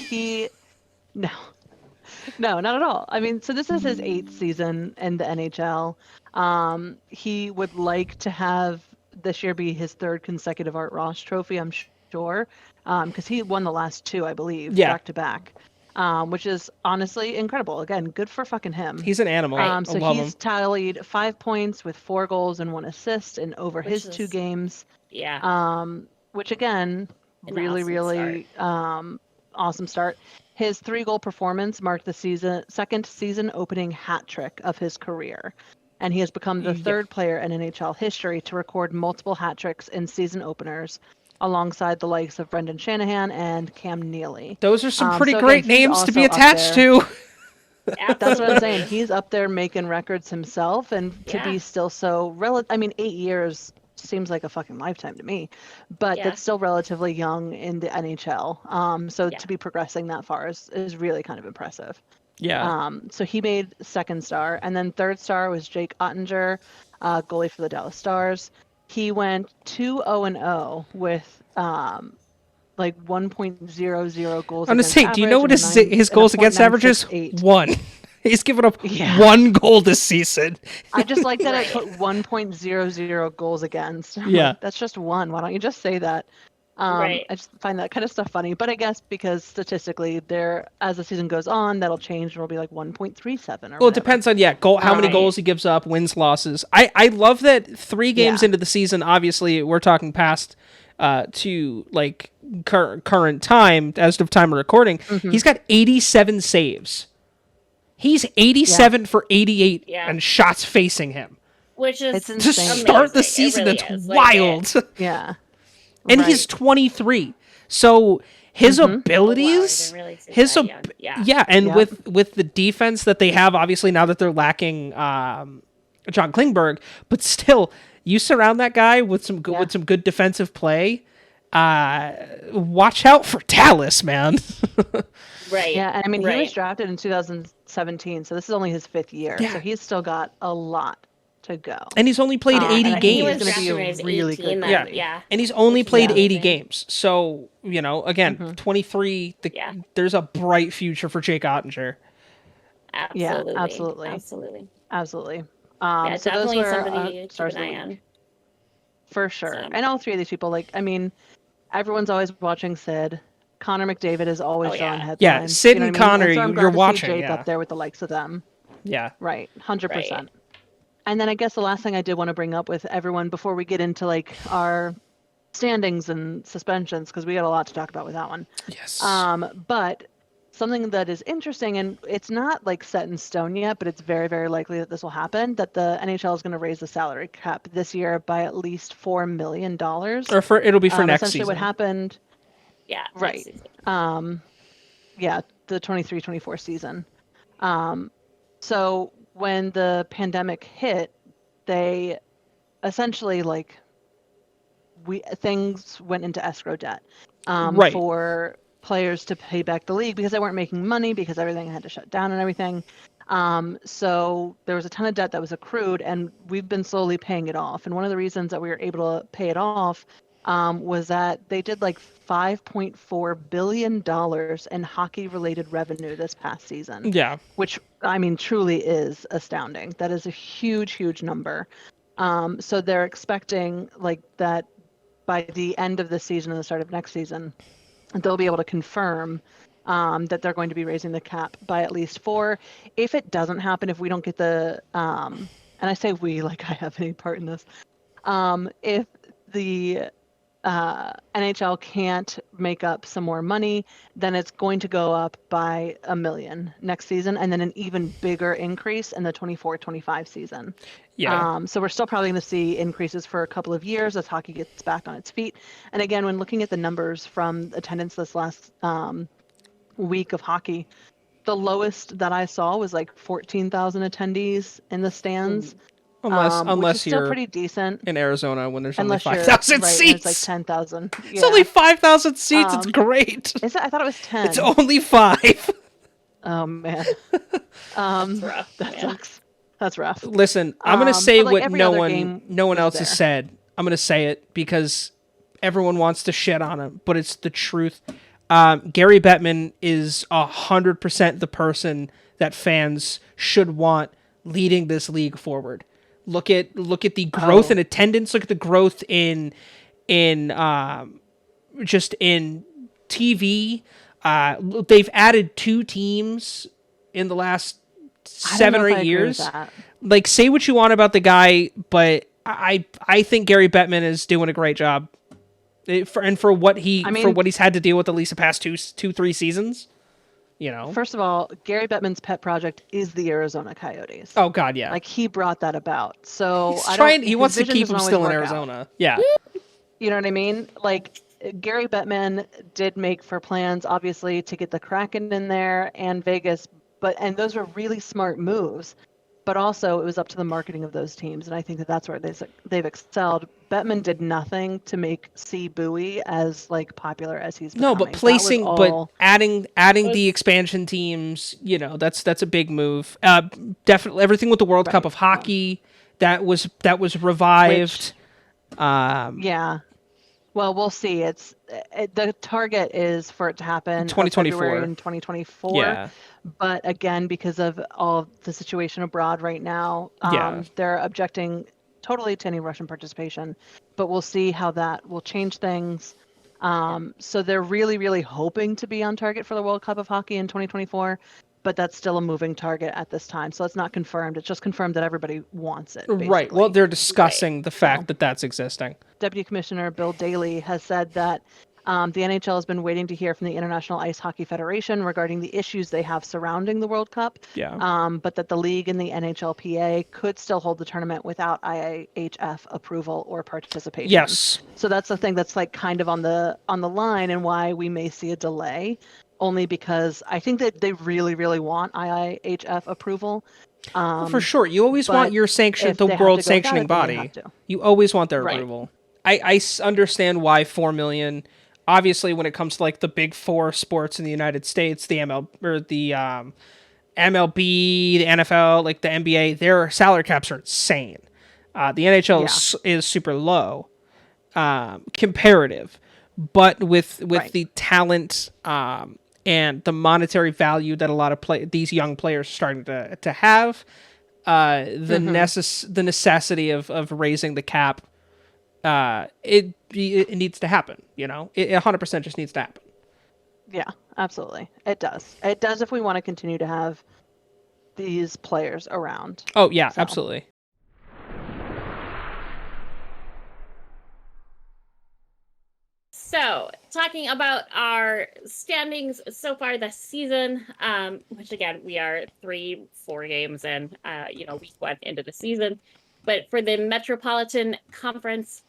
No, not at all. I mean, so this is his 8th season in the NHL. He would like to have this year be his 3rd consecutive Art Ross trophy, I'm sure, because he won the last 2, I believe, back to back, which is honestly incredible. Again, good for fucking him. He's an animal. So he's tallied 5 points with 4 goals and 1 assist in over his 2 games. Yeah. Which again, really awesome start. His 3-goal performance marked the second season opening hat trick of his career, and he has become the 3rd player in NHL history to record multiple hat tricks in season openers, alongside the likes of Brendan Shanahan and Cam Neely. Those are some pretty great names to be attached to. That's what I'm saying. He's up there making records himself, and to be still so 8 years seems like a fucking lifetime to me, but that's still relatively young in the NHL. So to be progressing that far is really kind of impressive. Yeah. So he made 2nd star, and then 3rd star was Jake Ottinger, goalie for the Dallas Stars. He went 2-0-0 with 1.00 goals. I'm gonna say, do you know what his goals against average is? 1. He's given up 1 goal this season. I just like that I put 1.00 goals against. That's just 1. Why don't you just say that? I just find that kind of stuff funny. But I guess because statistically, as the season goes on, that'll change and it'll be like 1.37 or Well, it depends on how many goals he gives up, wins, losses. I love that 3 games into the season, obviously we're talking past to current time, as of time of recording, he's got 87 saves. He's 87 for 88 and shots facing him. Which is to start the season. Really it's wild. And he's 23. So his abilities, and with the defense that they have, obviously now that they're lacking John Klingberg, but still, you surround that guy with some good defensive play. Watch out for Dallas, man. Right. Yeah, and I mean, he was drafted in 2017, so this is only his 5th year. So he's still got a lot to go. And he's only played 80 and I think games. He was He's gonna be drafted a when he was really 18 good then, goalie. yeah. And he's only played Yeah. 80 games. So, again, 23, Yeah. there's a bright future for Jake Ottinger. Absolutely. Yeah, absolutely. Absolutely. So Yeah, those definitely were somebody to keep stars an of the eye on. week. For sure. So- And all three of these people, everyone's always watching Sid. Connor McDavid is always Oh, drawing yeah. headlines. Yeah, Sid you know and what I mean? Connor, And so I'm glad you're to see watching, Jake yeah. up there with the likes of them. Yeah. Right, 100%. Right. And then I guess the last thing I did want to bring up with everyone before we get into our standings and suspensions, because we got a lot to talk about with that one. Yes. But something that is interesting, and it's not set in stone yet, but it's very, very likely that this will happen, that the NHL is going to raise the salary cap this year by at least $4 million. Or it'll be for next essentially season. what happened, Yeah. right. The 23-24 season. So when the pandemic hit, they essentially things went into escrow debt Right. for players to pay back the league because they weren't making money because everything had to shut down and everything. So there was a ton of debt that was accrued, and we've been slowly paying it off. And one of the reasons that we were able to pay it off was that they did $5.4 billion in hockey-related revenue this past season. Yeah. Which, truly is astounding. That is a huge, huge number. So they're expecting that by the end of this season and the start of next season, they'll be able to confirm that they're going to be raising the cap by at least 4. If it doesn't happen, if we don't get the, and I say we like I have any part in this, if the NHL can't make up some more money, then it's going to go up by $1 million next season, and then an even bigger increase in the 24-25 season. Yeah. So we're still probably going to see increases for a couple of years as hockey gets back on its feet. And again, when looking at the numbers from attendance this last week of hockey, the lowest that I saw was 14,000 attendees in the stands. Unless which is still you're pretty decent. in Arizona when there's Unless only you're 5,000 right, seats. and it's 10,000. Yeah. It's only 5,000 seats. It's great. Is it? I thought it was 10. It's only 5. Oh man. That's rough. That man. sucks. That's rough. Listen, I'm going to say but, what every no other one game else was has there. said. I'm going to say it because everyone wants to shit on him, but it's the truth. Gary Bettman is 100% the person that fans should want leading this league forward. Look at the growth in attendance. Look at the growth in just in TV. They've added 2 teams in the last 7 or 8 years. Say what you want about the guy, but I think Gary Bettman is doing a great job. For what he's had to deal with at least the past 2-3 seasons. First of all, Gary Bettman's pet project is the Arizona Coyotes. Oh God, yeah. He brought that about. So he wants to keep him still in Arizona. Yeah. You know what I mean? Gary Bettman did make for plans, obviously, to get the Kraken in there and Vegas, and those were really smart moves. But also, it was up to the marketing of those teams, and I think that's where they've excelled. Bettman did nothing to make C. Bowie as popular as he's becoming. No, but adding the expansion teams, that's a big move. Definitely everything with the World Cup of Hockey that was revived. Yeah. Well, we'll see. The target is for it to happen 2024 February in 2024. Yeah. But again, because of all the situation abroad right now, they're objecting totally to any Russian participation. But we'll see how that will change things. So they're really, really hoping to be on target for the World Cup of Hockey in 2024. But that's still a moving target at this time. So it's not confirmed. It's just confirmed that everybody wants it. Basically. Right. Well, they're discussing the fact that that's existing. Deputy Commissioner Bill Daley has said that the NHL has been waiting to hear from the International Ice Hockey Federation regarding the issues they have surrounding the World Cup. Yeah. But that the league and the NHLPA could still hold the tournament without IIHF approval or participation. Yes. So that's the thing that's kind of on the line, and why we may see a delay. Only because I think that they really, really want IIHF approval. For sure. You always want your sanction, the world sanctioning body. You always want their approval. I understand why 4 million. Obviously, when it comes to the big 4 sports in the United States, the MLB, the NFL, the NBA, their salary caps are insane. The NHL is super low, comparative, but with the talent and the monetary value that a lot of these young players are starting to have, the necessity of raising the cap, it needs to happen. It 100% just needs to happen. Yeah, absolutely. It does. It does if we want to continue to have these players around. Oh, yeah, absolutely. So, talking about our standings so far this season, which again, we are 3-4 games in, week 1 into the season. But for the Metropolitan Conference,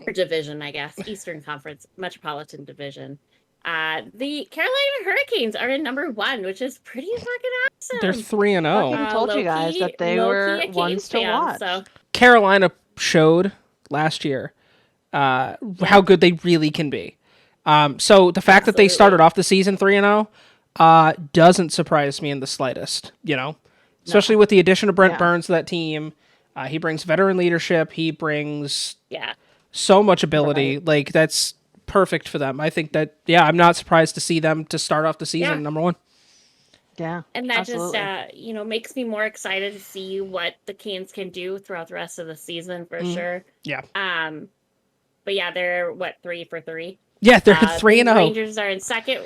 or division, I guess, Eastern Conference Metropolitan Division, the Carolina Hurricanes are in number 1, which is pretty fucking awesome. They're 3-0. I told you guys that they were ones to watch. So. Carolina showed last year how good they really can be. So the fact that they started off the season 3-0 doesn't surprise me in the slightest. Especially with the addition of Brent Burns to that team. He brings veteran leadership. He brings so much ability. Right. Like, that's perfect for them. I think that, I'm not surprised to see them to start off the season number 1. Yeah, and that absolutely. just makes me more excited to see what the Canes can do throughout the rest of the season for sure. Yeah. But yeah, they're 3 for 3. Yeah, they're 3-0. The Rangers are in second,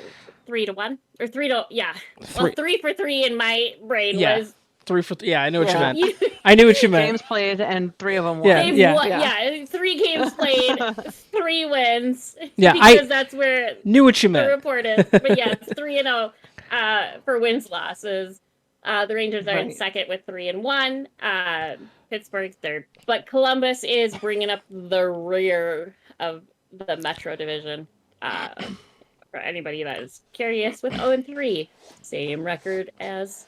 3-1 or 3-0. Yeah, well, 3 for 3 in my brain was 3 for 3. Yeah, I know what you meant. I knew what you meant. Games played and 3 of them won. Yeah, 3 games played, 3 wins. Yeah, because that's where knew what you meant. The report is. But yeah, it's 3-0 for wins losses. The Rangers are in second with 3-1. Pittsburgh third, but Columbus is bringing up the rear of the Metro Division. For anybody that is curious, with 0-3, same record as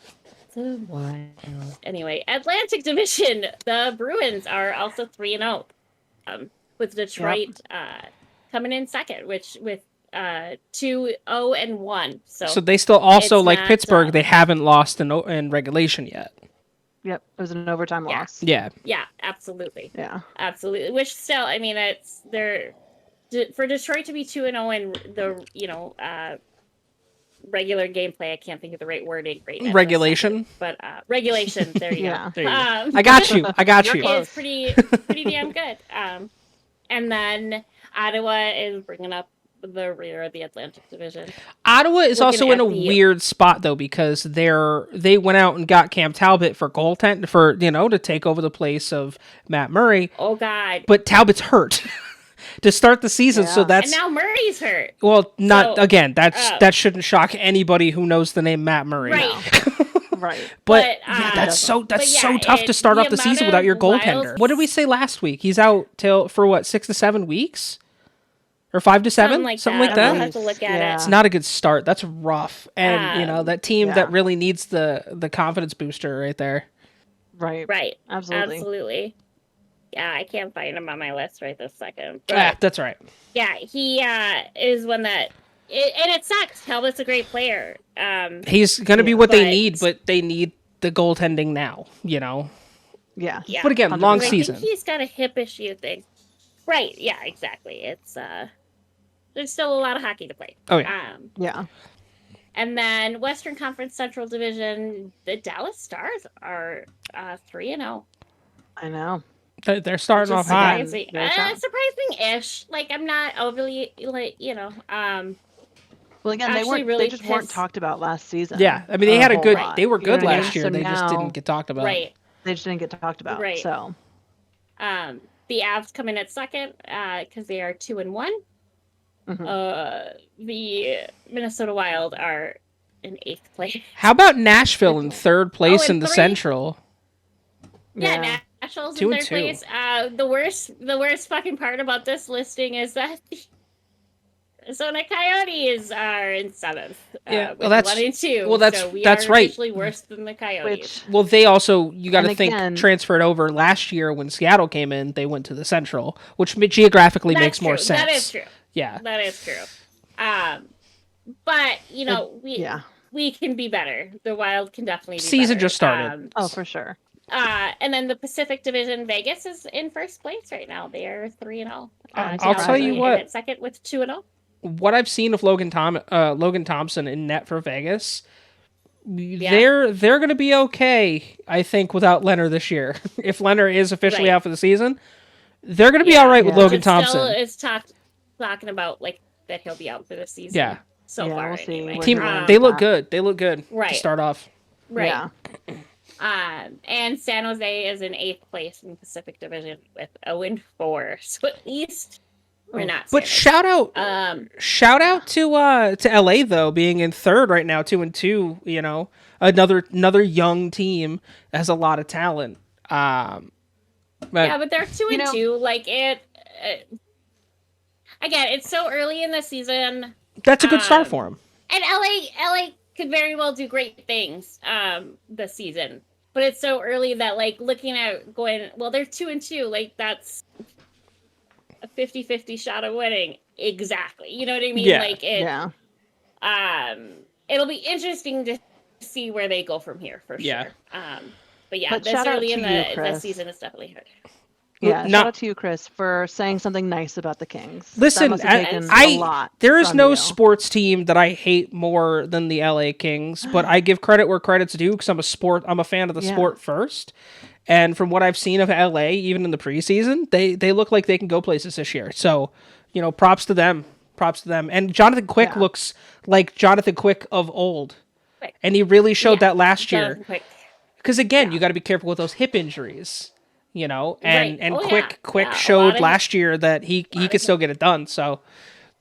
the Wild. Anyway, Atlantic Division, the Bruins are also 3-0, with Detroit coming in second, which with 2-0-1. So they still also, like Pittsburgh, they haven't lost in regulation yet. Yep, it was an overtime loss. Yeah, absolutely. Yeah, absolutely. Which still, I mean, for Detroit to be 2-0 in the regular gameplay. I can't think of the right wording right now. Regulation, but regulation. There you go. There you go. I got you. It's pretty damn good. And then Ottawa is bringing up the rear of the Atlantic Division. Ottawa is also in a weird spot though, because they went out and got Cam Talbot for goaltender to take over the place of Matt Murray. Oh God! But Talbot's hurt to start the season, so that's and now Murray's hurt. Well, that shouldn't shock anybody who knows the name Matt Murray. Right. Right. But that's so tough to start off the season without your goaltender. What did we say last week? He's out for 6 to 7 weeks? Or 5 to 7? Something like that. I'll have to look at it. It's not a good start. That's rough. And, that team that really needs the confidence booster right there. Right. Right. Absolutely. Yeah, I can't find him on my list right this second. But, that's right. Yeah, he is one that... and it sucks. Talbot's a great player. He's going to be what they need, but they need the goaltending now, Yeah. But again, long season. I think he's got a hip issue thing. Right, yeah, exactly. It's... there's still a lot of hockey to play. Oh, yeah. Yeah. And then Western Conference Central Division, the Dallas Stars are 3-0. I know. They're starting off high. Surprising-ish. Like, I'm not overly, well, again, they just weren't talked about last season. Yeah, I mean, they had they were good last year. So they just didn't get talked about. Right. They just didn't get talked about. Right. So. The Avs come in at second because they are 2-1. Mm-hmm. The Minnesota Wild are in 8th place. How about Nashville in 3rd place in the Central? Yeah, Nashville's in 3rd place. The worst fucking part about this listing is that the Arizona Coyotes are in 7th. Well, that's 1 and 2. Well, that's so we that's are right. Officially worse than the Coyotes. Well, they also you got to think transferred over last year when Seattle came in. They went to the Central, which geographically makes more sense. That is true. Yeah, that is true. But we can be better. The Wild can definitely be season better. just started. Oh, for sure. And then the Pacific Division, Vegas is in first place right now. They're 3-0. I'll tell you in what. at second with 2-0. What I've seen of Logan Thompson in net for Vegas, they're going to be okay, I think, without Leonard this year. If Leonard is officially out for the season, they're going to be all right with Logan Thompson. Still is talking about like that he'll be out for the season. Yeah. So far, we'll see. anyway. Team, they look good. They look good to start off. Right. Yeah. And San Jose is in 8th place in the Pacific Division with 0-4. So at least we're not. But shout out to LA though, being in 3rd right now, 2-2. You know, another young team that has a lot of talent. But they're 2-2. Like it. Again, it's so early in the season. That's a good start for them. And LA could very well do great things this season. But it's so early that like looking at going, well, they're 2-2, like that's a 50-50 shot of winning. Exactly. You know what I mean? Yeah. Like it'll be interesting to see where they go from here for sure. But this early in the season is definitely hard. Yeah, shout out to you, Chris, for saying something nice about the Kings. Listen, there is no sports team that I hate more than the LA Kings, but I give credit where credit's due because I'm a fan of the sport first. And from what I've seen of LA, even in the preseason, they look like they can go places this year. So, props to them. And Jonathan Quick looks like Jonathan Quick of old. And he really showed that last year. Because again, you got to be careful with those hip injuries. Quick showed last year that he could still get it done. So,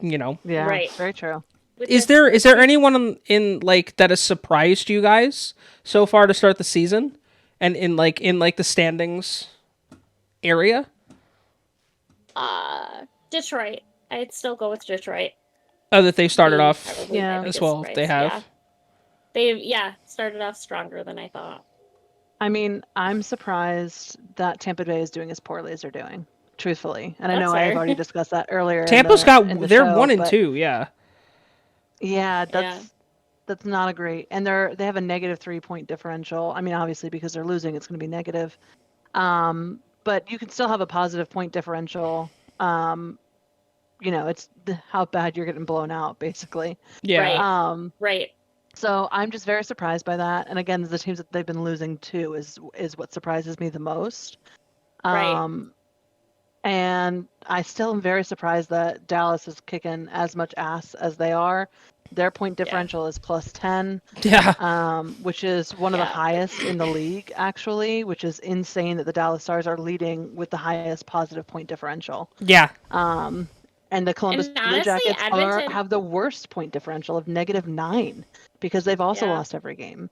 very true. Is there anyone in like that has surprised you guys so far to start the season, and in the standings area? Detroit. I'd still go with Detroit. Oh, that they started off as well. They have. They started off stronger than I thought. I mean, I'm surprised that Tampa Bay is doing as poorly as they're doing, truthfully. And I know I've already discussed that earlier. Tampa's they're 1-2, yeah. Yeah, that's not a great. And they have a negative 3-point differential. I mean, obviously because they're losing, it's going to be negative. But you can still have a positive point differential. It's how bad you're getting blown out, basically. Yeah. Right. So I'm just very surprised by that. And again, the teams that they've been losing to is what surprises me the most. And I still am very surprised that Dallas is kicking as much ass as they are. Their point differential is +10. Yeah. Which is one of the highest in the league, actually, which is insane that the Dallas Stars are leading with the highest positive point differential. Yeah. And the Columbus Blue Jackets have the worst point differential of -9 because they've also lost every game.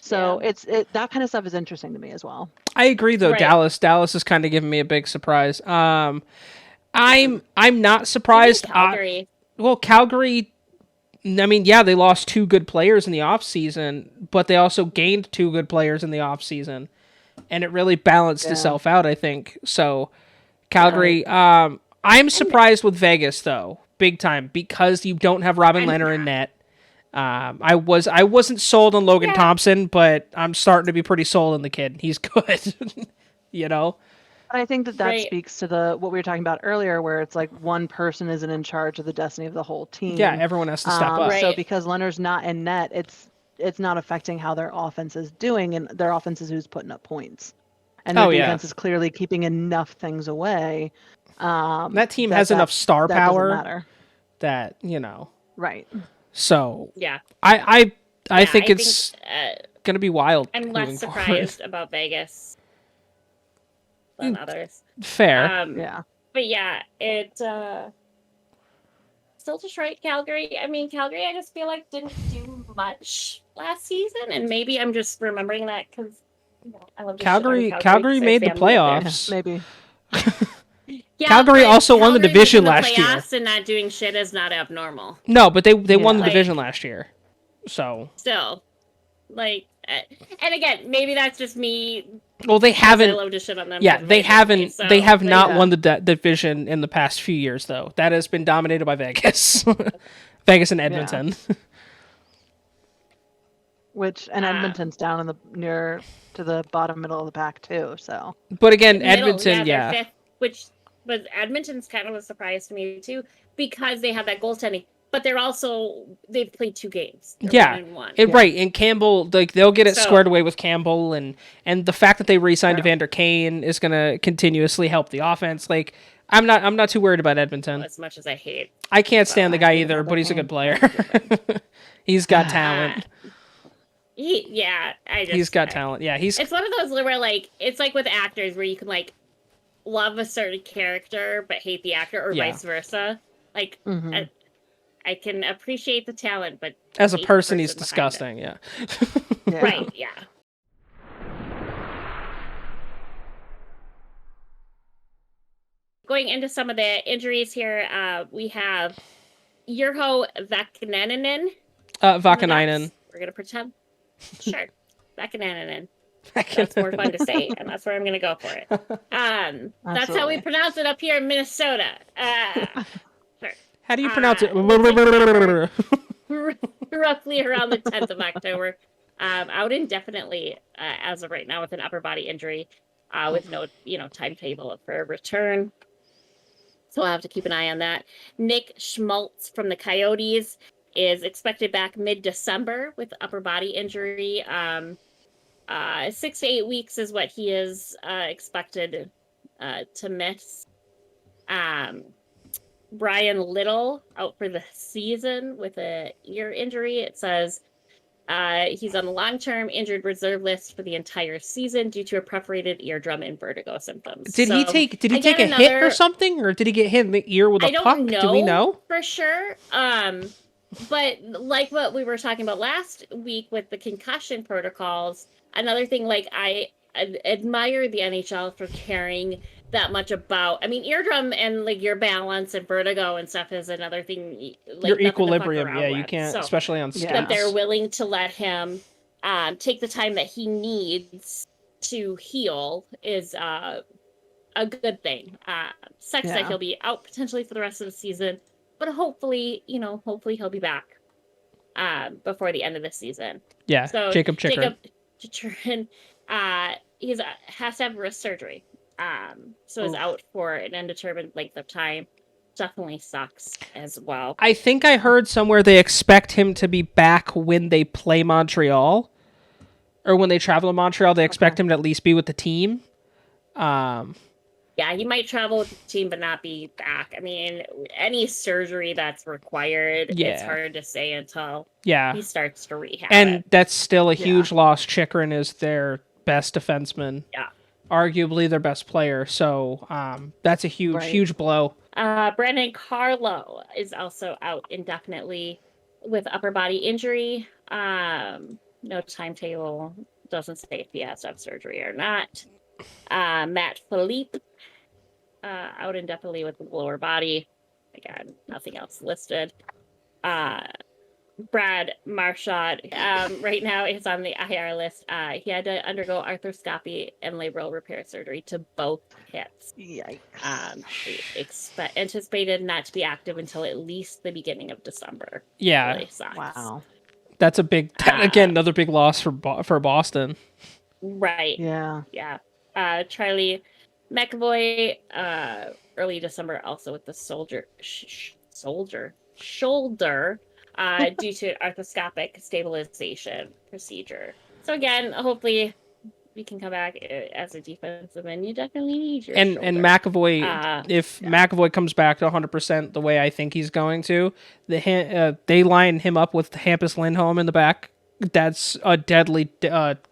So it's that kind of stuff is interesting to me as well. I agree though. Dallas is kind of giving me a big surprise. I'm not surprised. Calgary. Calgary. I mean, they lost 2 good players in the offseason, but they also gained 2 good players in the offseason, and it really balanced itself out, I think. So, Calgary. I'm surprised with Vegas though, big time, because you don't have Robin Lehner in net. I wasn't sold on Logan Thompson, but I'm starting to be pretty sold on the kid. He's good, But I think that speaks to what we were talking about earlier, where it's like one person isn't in charge of the destiny of the whole team. Yeah, everyone has to step up. So because Leonard's not in net, it's not affecting how their offense is doing, and their offense is who's putting up points. And their defense is clearly keeping enough things away. That team has enough star power that right. So I think it's gonna be wild. I'm less surprised about Vegas than others. Fair. But it still Detroit, Calgary. I mean, Calgary, I just feel like didn't do much last season, and maybe I'm just remembering that because I love Calgary made the playoffs. Maybe. Calgary also won the division last year. And not doing shit is not abnormal. No, but they won the division last year. So still, and again, maybe that's just me. Well, they haven't. I love to shit on them. Yeah, they haven't. They have not won the division in the past few years, though. That has been dominated by Vegas, Vegas and Edmonton. and Edmonton's down in the near to the bottom middle of the pack too. So, But again, Middle, Edmonton, they're fifth, but Edmonton's kind of a surprise to me too because they have that goaltending. But they've played 2 games. They're 1-1. Right. And Campbell, like they'll get it squared away with Campbell, and the fact that they re-signed Evander Kane is going to continuously help the offense. Like I'm not too worried about Edmonton. As much as I hate, I can't stand the guy either, but he's a good player. He's got talent. He's got talent. Yeah, It's one of those where like it's like with actors where you can like love a certain character but hate the actor, or vice versa. Like. I can appreciate the talent, but as a person he's disgusting. Yeah. Right. Yeah. Going into some of the injuries here, we have Urho Vakanainen. Vakanainen. We're gonna pretend. Sure, Vakanainen. That's more fun to say, and that's where I'm gonna go for it. That's how we pronounce it up here in Minnesota. Sure. How do you pronounce it? Roughly around the 10th of October. Out indefinitely as of right now with an upper body injury, with no timetable for return. So I'll have to keep an eye on that. Nick Schmaltz from the Coyotes is expected back mid-December with upper body injury. 6 to 8 weeks is what he is expected to miss. Brian Little out for the season with an ear injury. It says he's on the long-term injured reserve list for the entire season due to a perforated eardrum and vertigo symptoms. Did he take a hit or something, or did he get hit in the ear with a puck? I don't know. Do we know for sure? But like what we were talking about last week with the concussion protocols, another thing, like I admire the NHL for caring that much about. I mean, eardrum and like your balance and vertigo and stuff is another thing. Like, your equilibrium, you can't, especially on skates. That they're willing to let him take the time that he needs to heal is a good thing. Sucks that he'll be out potentially for the rest of the season, but hopefully he'll be back before the end of the season. Yeah. So Jacob Chychrun, has to have wrist surgery. So is out for an undetermined length of time. Definitely sucks as well. I think I heard somewhere they expect him to be back when they play Montreal, or when they travel to Montreal. They expect him to at least be with the team. Yeah, he might travel with the team but not be back. I mean, any surgery that's required, it's hard to say until he starts to rehab. And that's still a huge loss. Chychrun is their best defenseman. Yeah. Arguably their best player. So that's a huge blow. Brandon Carlo is also out indefinitely with upper body injury. No timetable. Doesn't say if he has to have surgery or not. Matt Philippe out indefinitely with the lower body. Again, nothing else listed. Brad Marchand right now is on the IR list. He had to undergo arthroscopy and labral repair surgery to both hips. Yikes. Anticipated not to be active until at least the beginning of December. Yeah. Really sucks. Wow. That's a big, again, another big loss for Boston. Right. Yeah. Yeah. Charlie McAvoy, early December, also with the shoulder. Due to an arthroscopic stabilization procedure. So again, hopefully we can come back as a defenseman. You definitely need your shoulder. And McAvoy, McAvoy comes back to 100% the way I think he's going to, they line him up with Hampus Lindholm in the back. That's a deadly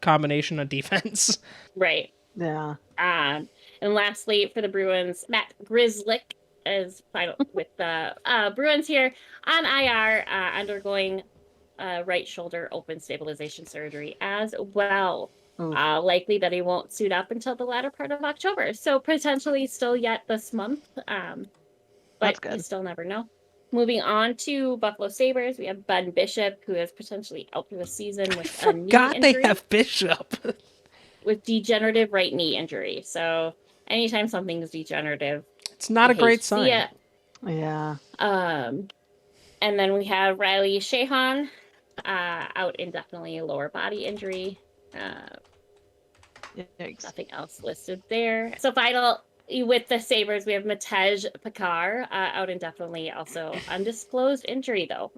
combination of defense. Right. Yeah. And lastly, for the Bruins, Matt Grzelcyk is final with the Bruins here on IR, undergoing right shoulder open stabilization surgery as well. Likely that he won't suit up until the latter part of October. So potentially still yet this month. But you still never know. Moving on to Buffalo Sabres, we have Ben Bishop, who is potentially out for the season with a knee injury. They have Bishop. With degenerative right knee injury. So anytime something's degenerative, it's not a great sign. Yeah. And then we have Riley Sheahan out indefinitely, lower body injury. Yikes. Nothing else listed there. So final with the Sabres, we have Matej Pekar out indefinitely, also undisclosed injury though,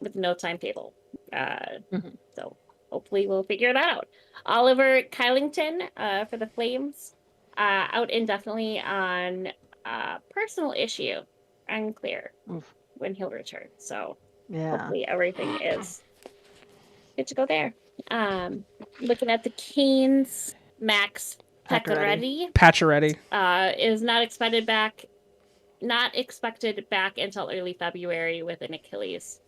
with no timetable. So hopefully we'll figure that out. Oliver Kylington for the Flames, out indefinitely on personal issue, unclear when he'll return. So hopefully everything is good to go there. Looking at the Canes, Max Pacioretty is not expected back until early February with an Achilles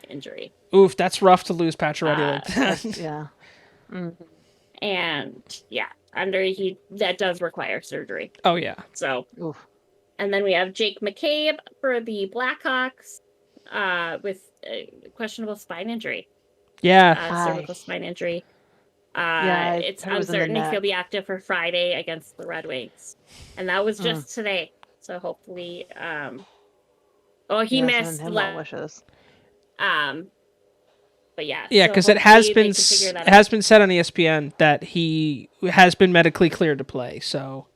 injury. Oof, that's rough to lose Pacioretty like that. Yeah. Mm-hmm. And that does require surgery. Oh yeah. So, Oof. And then we have Jake McCabe for the Blackhawks with a questionable spine injury. Yeah. Cervical spine injury. It's it was in the uncertain if neck. he'll be active for Friday against the Red Wings. And that was just today. So hopefully he missed him well wishes. but yeah. Yeah, so because it has hopefully been said on ESPN that he has been medically cleared to play. So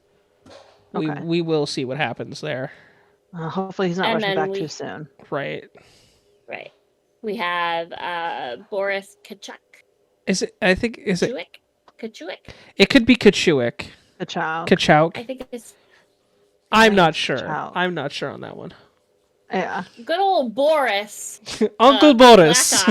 we will see what happens there. Hopefully he's not rushing back too soon. Right. Right. We have Boris Kachuk. Is it? I think is it? Kachuk. It could be Kachuk. Kachuk. I think it's. I'm not sure. Kachuk. I'm not sure on that one. Yeah. Good old Boris. Uncle Boris.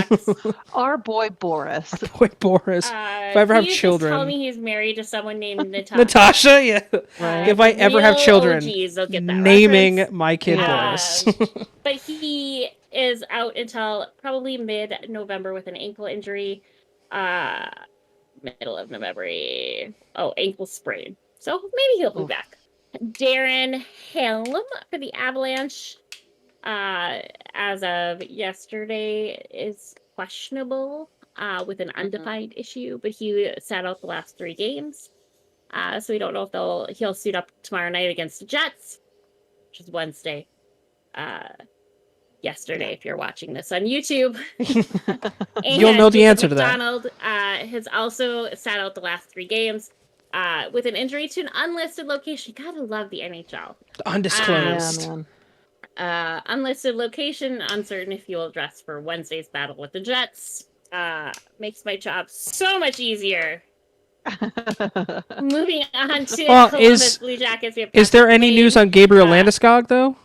Our boy Boris. Boy Boris. If I ever have children. Tell me he's married to someone named Natasha. Natasha, yeah. Right. If I ever have children, OGs will get that naming reference. my kid Boris. But he is out until probably mid-November with an ankle injury. Middle of November. Ankle sprain. So maybe he'll be back. Darren Helm for the Avalanche, as of yesterday, is questionable with an undefined issue, but he sat out the last 3 games. So we don't know if he'll suit up tomorrow night against the Jets, which is Wednesday. Yesterday, if you're watching this on YouTube. You'll know the answer to that. McDonald has also sat out the last 3 games with an injury to an unlisted location. Gotta love the NHL. Undisclosed. Unlisted location, uncertain if he will dress for Wednesday's battle with the Jets. Makes my job so much easier. Moving on to Columbus Blue Jackets. Is there any news on Gabriel Landeskog, though?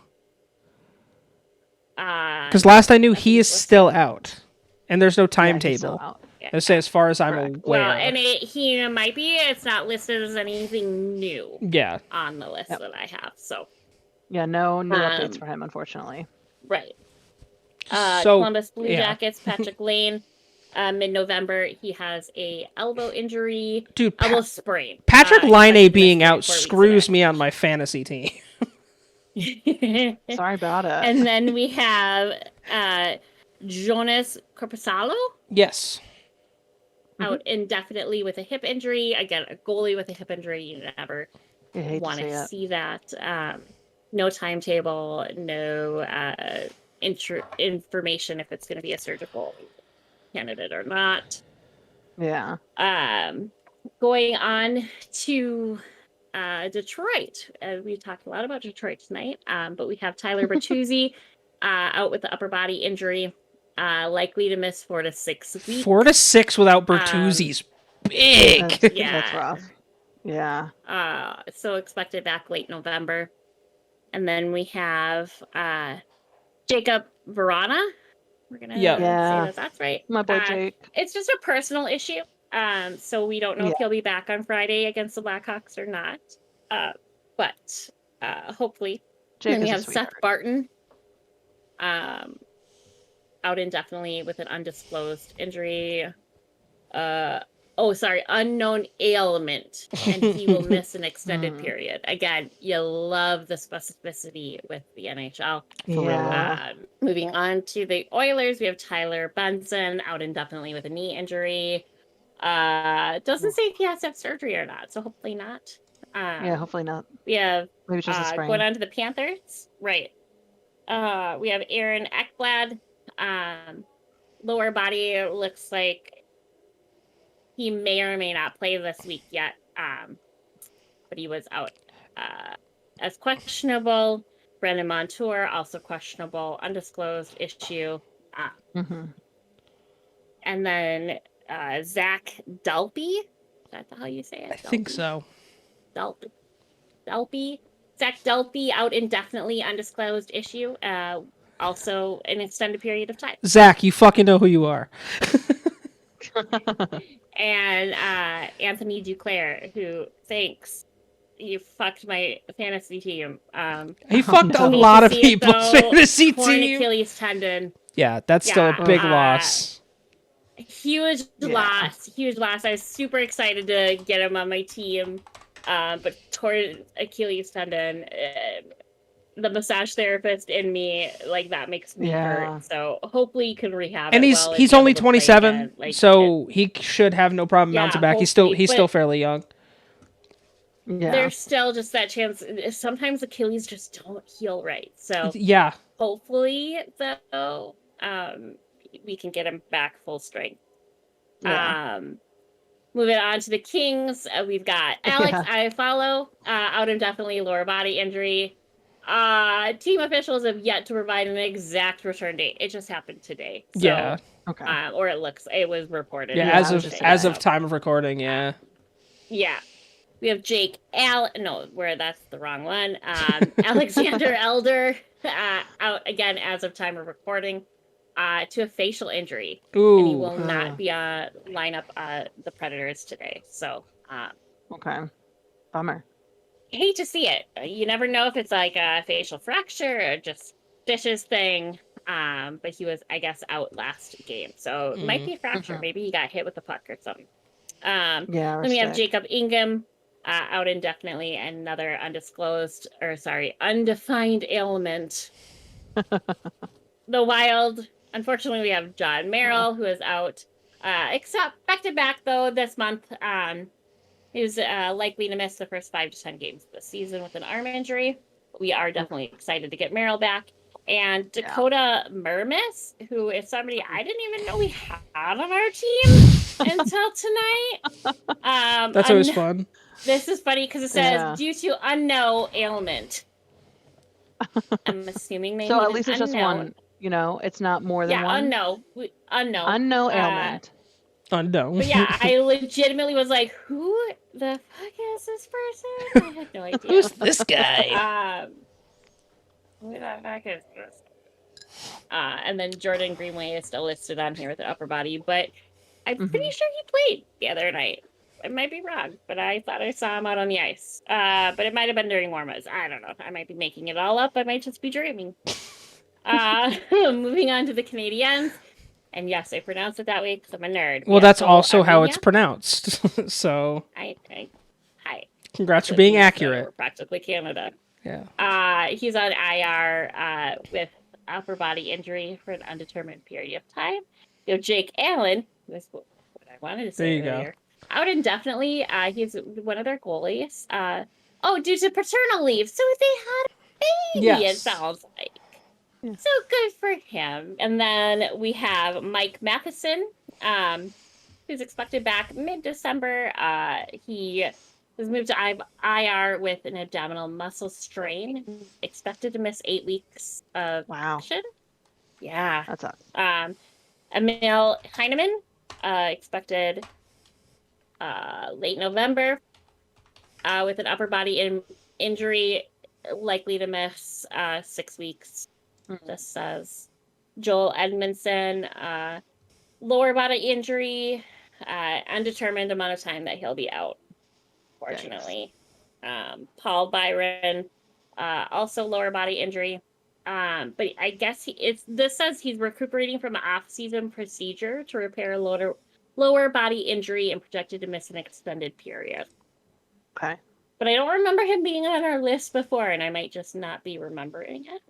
Because last I knew, he is still out, and there's no timetable. As far as I'm aware. Well, and he might be. It's not listed as anything new. Yeah. On the list that I have. So. Yeah, no updates for him, unfortunately. Right. Columbus Blue Jackets, Patrick Lane, mid-November, he has a elbow injury. Dude, elbow sprain. Patrick Laine being out screws me on my fantasy team. Sorry about it. And then we have Jonas Corpusalo. Yes. Out indefinitely with a hip injury. Again, a goalie with a hip injury, you never want to see that. No timetable, no information if it's going to be a surgical candidate or not. Yeah. Going on to Detroit. We talked a lot about Detroit tonight, but we have Tyler Bertuzzi out with the upper body injury, likely to miss 4 to 6 weeks. 4 to 6 without Bertuzzi's big. That's rough. Yeah. So expected back late November. And then we have Jacob Verana. We're going to say that's right. My boy Jake. It's just a personal issue. So we don't know if he'll be back on Friday against the Blackhawks or not. But hopefully. Jake then we have sweetheart. Seth Barton out indefinitely with an undisclosed injury. Unknown ailment, and he will miss an extended period. Again, you love the specificity with the NHL. Yeah. Moving on to the Oilers, we have Tyler Benson out indefinitely with a knee injury. Doesn't say if he has to have surgery or not, so hopefully not. Hopefully not. We have maybe just a sprain. Going on to the Panthers, right? We have Aaron Ekblad lower body looks like he may or may not play this week yet. But he was out as questionable. Brendan Montour, also questionable, undisclosed issue. And then Zach Dalpe. Is that how you say it? I think so. Dalpe. Zach Dalpe out indefinitely, undisclosed issue. Also an extended period of time. Zach, you fucking know who you are. And Anthony Duclair, who thanks. You fucked my fantasy team. He fucked a lot of people's fantasy team. Achilles tendon. Yeah, that's still a big loss. Huge loss. I was super excited to get him on my team, but tore Achilles tendon. The massage therapist in me, like, that makes me hurt. So hopefully you can rehab. And he's only 27, so he should have no problem bouncing back. He's still fairly young. Yeah. There's still just that chance. Sometimes Achilles just don't heal right. So yeah, hopefully though, we can get him back full strength. Yeah. Moving on to the Kings, we've got Alex Iafallo, out indefinitely, lower body injury. Team officials have yet to provide an exact return date. It just happened today. So, yeah. Okay. Or it was reported. Yeah, as of time of recording. Yeah. Yeah. We have Jake that's the wrong one. Alexander Elder, out again as of time of recording, to a facial injury. Ooh. And he will not be line up the Predators today. So, okay. Bummer. Hate to see it. You never know if it's like a facial fracture or just stitches thing. But he was, I guess, out last game. So it might be a fracture. Maybe he got hit with a puck or something. Then we have Jacob Ingham, out indefinitely, another undefined ailment. The Wild, unfortunately, we have John Merrill, who is out, except back-to-back, though, this month. He's likely to miss the first 5 to 10 games of the season with an arm injury. We are definitely excited to get Merrill back. And Dakota Mermis, who is somebody I didn't even know we had on our team until tonight. That's always fun. This is funny because it says due to unknown ailment. I'm assuming they so at least it's just one. You know, it's not more than one. Unknown ailment. Unknown. But yeah, I legitimately was like, who the fuck is this person? I had no idea. Who's this guy? Who the fuck is this? And then Jordan Greenway is still listed on here with the upper body, but I'm pretty sure he played the other night. I might be wrong, but I thought I saw him out on the ice. But it might have been during warm-ups. I don't know. I might be making it all up. I might just be dreaming. Moving on to the Canadiens. And yes, I pronounce it that way because I'm a nerd. Well, that's also how it's pronounced. So, congrats for being accurate. We're practically Canada. Yeah. He's on IR with upper body injury for an undetermined period of time. You know, Jake Allen, that's what I wanted to say earlier. Out indefinitely. He's one of their goalies. Due to paternal leave. So they had a baby, it sounds like. Yeah. So good for him. And then we have Mike Matheson, who's expected back mid-December. He was moved to IR with an abdominal muscle strain. Expected to miss 8 weeks of action. Yeah. That's up. Emil Heineman, expected late November with an upper body injury, likely to miss 6 weeks. This says Joel Edmondson, lower body injury, undetermined amount of time that he'll be out, fortunately. Paul Byron, also lower body injury. But I guess this says he's recuperating from an off-season procedure to repair a lower body injury and projected to miss an extended period. Okay. But I don't remember him being on our list before, and I might just not be remembering it.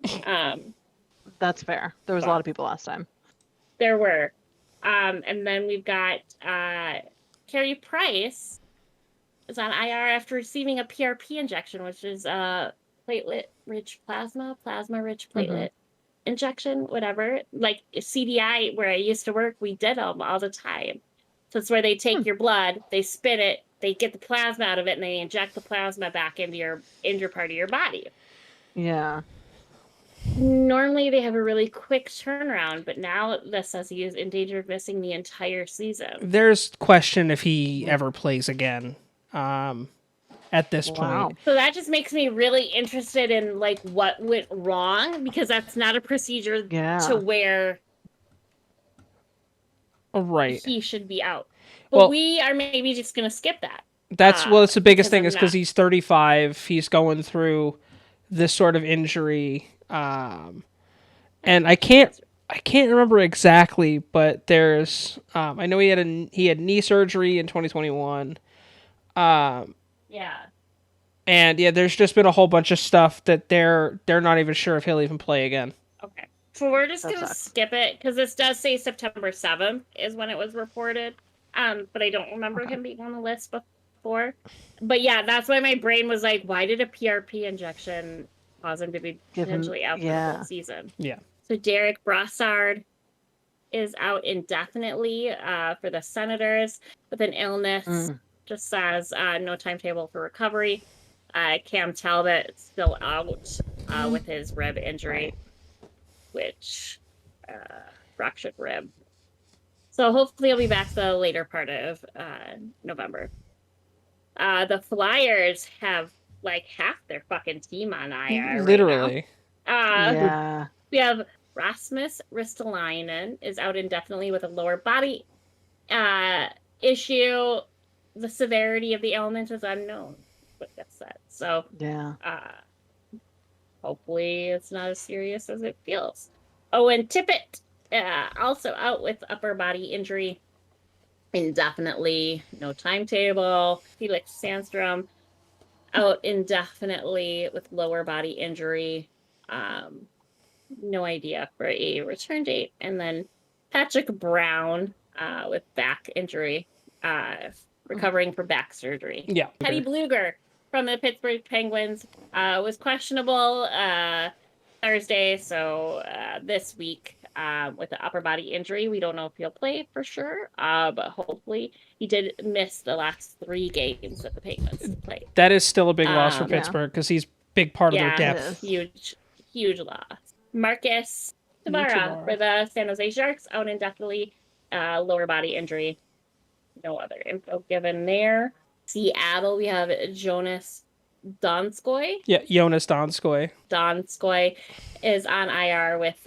That's fair. There was a lot of people last time. There were. And then we've got Carey Price is on IR after receiving a PRP injection, which is platelet-rich plasma-rich platelet injection, whatever. Like CDI, where I used to work, we did them all the time. So it's where they take your blood, they spit it, they get the plasma out of it, and they inject the plasma back into your injured part of your body. Yeah. Normally they have a really quick turnaround, but now this says he is in danger of missing the entire season. There's question if he ever plays again. At this point. So that just makes me really interested in like what went wrong, because that's not a procedure to where he should be out. But we are maybe just going to skip that. That's it's the biggest thing is because he's 35. He's going through this sort of injury. And I can't remember exactly, but there's I know he had knee surgery in 2021. And there's just been a whole bunch of stuff that they're not even sure if he'll even play again. Okay. So we're just going to skip it because this does say September 7th is when it was reported. But I don't remember him being on the list before. But yeah, that's why my brain was like, why did a PRP injection cause him to be potentially out for the whole season? Yeah. So Derek Brassard is out indefinitely for the Senators with an illness. Just says no timetable for recovery. Cam Talbot still out with his rib injury, which fractured rib. So hopefully he'll be back the later part of November. The Flyers have like half their fucking team on IR. Literally. Right now. We have Rasmus Ristolainen is out indefinitely with a lower body issue. The severity of the ailment is unknown, what gets said. So hopefully it's not as serious as it feels. Owen Tippett also out with upper body injury indefinitely, no timetable. Felix Sandstrom out indefinitely with lower body injury, no idea for a return date. And then Patrick Brown with back injury, recovering from back surgery. Yeah. Teddy Bluger from the Pittsburgh Penguins was questionable Thursday, so this week with the upper body injury. We don't know if he'll play for sure, but hopefully he did miss the last 3 games that the Penguins played. That is still a big loss for Pittsburgh because he's a big part of their depth. Huge loss. Marcus Tavares for the San Jose Sharks out indefinitely, lower body injury. No other info given there. Seattle, we have Jonas Donskoy. Yeah, Jonas Donskoy. Donskoy is on IR with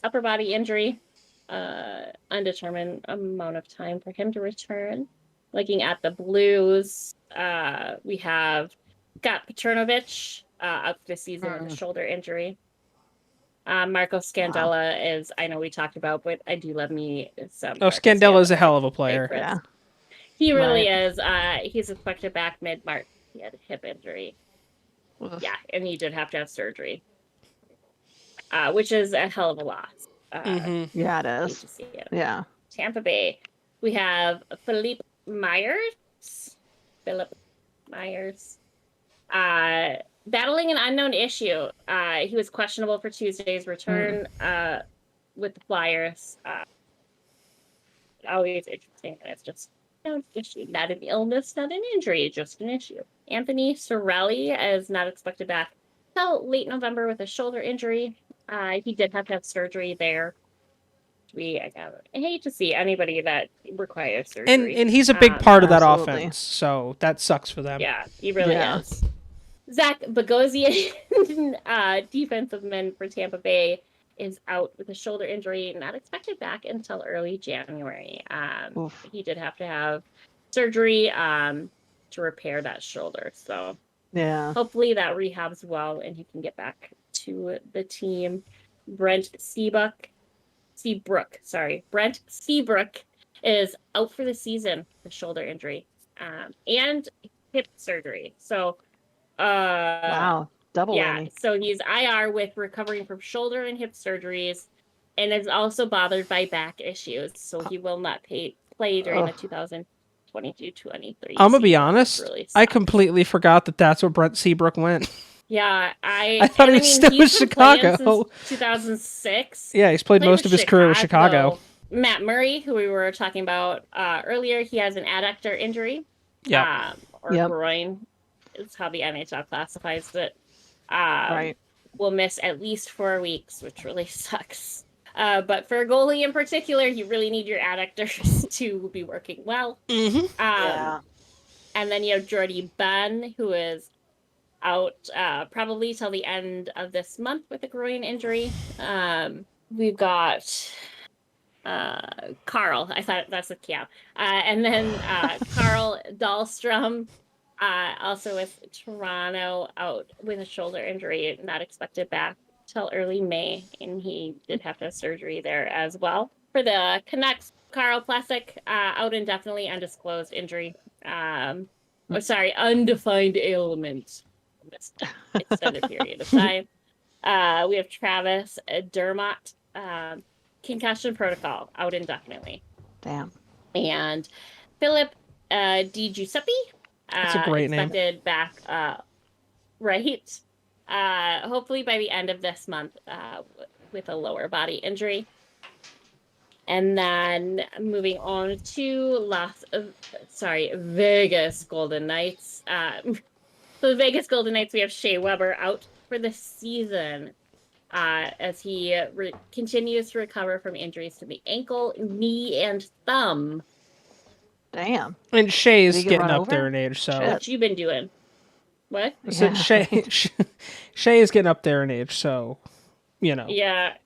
upper body injury. Undetermined amount of time for him to return. Looking at the Blues, we have Scott Petronovich out for the season with a shoulder injury. Marco Scandella is, I know we talked about, but I do love me some. Scandella is a hell of a player. Yeah. He really is. He's expected back mid-March. He had a hip injury. Oof. Yeah, and he did have to have surgery, which is a hell of a loss. Yeah, it is. Yeah. Tampa Bay, we have Philip Myers. Battling an unknown issue. He was questionable for Tuesday's return with the Flyers. Always interesting, and it's just issue, not an illness, not an injury, just an issue. Anthony Cirelli is not expected back until late November with a shoulder injury. He did have to have surgery there. I hate to see anybody that requires surgery. And he's a big part of that offense, so that sucks for them. Yeah, he really is. Zach Bogosian, defensive man for Tampa Bay, is out with a shoulder injury, not expected back until early January. He did have to have surgery to repair that shoulder. So hopefully that rehabs well and he can get back to the team. Brent Seabrook is out for the season with shoulder injury and hip surgery. So wow. Double whammy. So he's IR with recovering from shoulder and hip surgeries, and is also bothered by back issues. So he will not play during the 2022-23. I'm gonna be honest. Really I completely forgot that that's where Brent Seabrook went. Yeah, I thought he was still with he's been playing Chicago. since 2006. Yeah, he's played most of his career with Chicago. Matt Murray, who we were talking about earlier, he has an adductor injury. Yeah. Or groin is how the NHL classifies it. Right. Will miss at least 4 weeks, which really sucks. But for a goalie in particular, you really need your adductors to be working well. Mm-hmm. Yeah. And then you have Jordy Ben, who is out probably till the end of this month with a groin injury. We've got Carl. I thought that's a cow. And then Carl Dahlstrom, also with Toronto, out with a shoulder injury, not expected back till early May, and he did have to have surgery there as well. For the Canucks, Carl Plessic, out indefinitely, undisclosed injury. Undefined ailment. Extended period of time. We have Travis Dermott, concussion protocol, out indefinitely. Damn. And Philip Di Giuseppe, That's a great expected name. back, right? Hopefully by the end of this month, with a lower body injury. And then moving on to Vegas Golden Knights. So the Vegas Golden Knights, we have Shea Weber out for the season as he continues to recover from injuries to the ankle, knee, and thumb. Damn. And Shea's Did he get getting run up over? there in age, so Shit. What you been doing? What? So Shea is getting up there in age, so Yeah,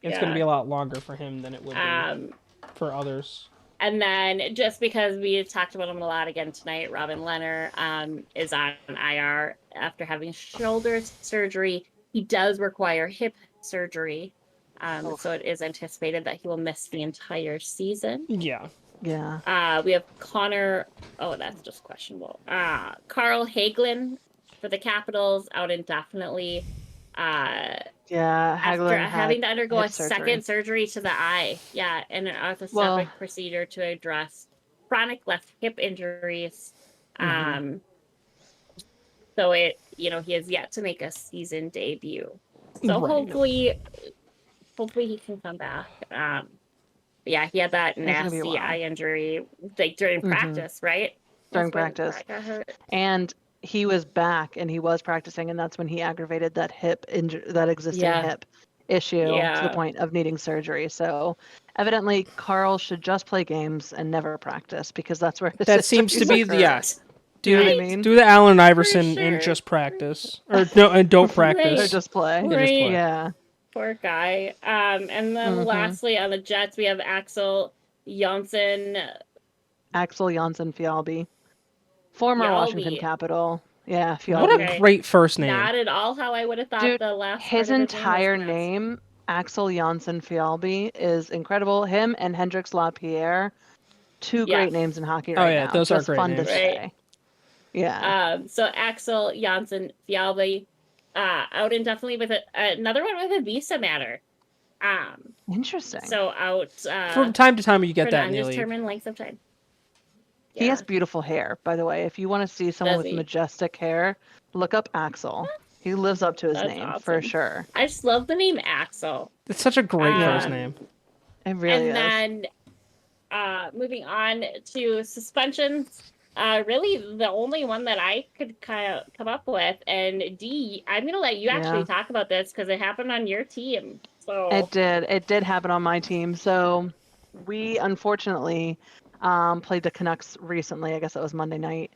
it's going to be a lot loger for him than it would be for others. And then just because we talked about him a lot again tonight, Robin Leonard is on IR after having shoulder surgery. He does require hip surgery, so it is anticipated that he will miss the entire season. Yeah. Yeah. We have Connor. Oh, that's just questionable. Carl Hagelin for the Capitals, out indefinitely. Yeah. After having to undergo a surgery. second surgery to the eye. Yeah, and an arthroscopic procedure to address chronic left hip injuries. So he has yet to make a season debut. So hopefully he can come back. Yeah, he had that nasty eye injury during practice, right? During practice. And he was back and he was practicing, and that's when he aggravated that hip injury, that existing hip issue to the point of needing surgery. So evidently Carl should just play games and never practice, because that's where that seems to be do the Allen Iverson and just practice, or no, and don't practice. Or just play. Right. Yeah. Poor guy. And then lastly on the Jets we have Axel Janssen Fialbi, former Washington Capital. Yeah, Fialbi. What a great first name. Not at all how I would have thought. Dude, the last his part of entire name, Axel Janssen Fialbi, is incredible. Him and Hendrix Lapierre, two great names in hockey right now. Those just are great fun names. to say. Yeah. So Axel Janssen Fialbi, out indefinitely with another one with a visa matter. Interesting. So out from time to time you get for that an in the league. undetermined length of time. He has beautiful hair, by the way. If you want to see someone with majestic hair, look up Axel. He lives up to his name for sure. I just love the name Axel. It's such a great first name. It really is. And then moving on to suspensions. Really the only one that I could kind of come up with, and Dee, I'm going to let you actually talk about this because it happened on your team. So It did happen on my team. So we unfortunately played the Canucks recently. I guess it was Monday night.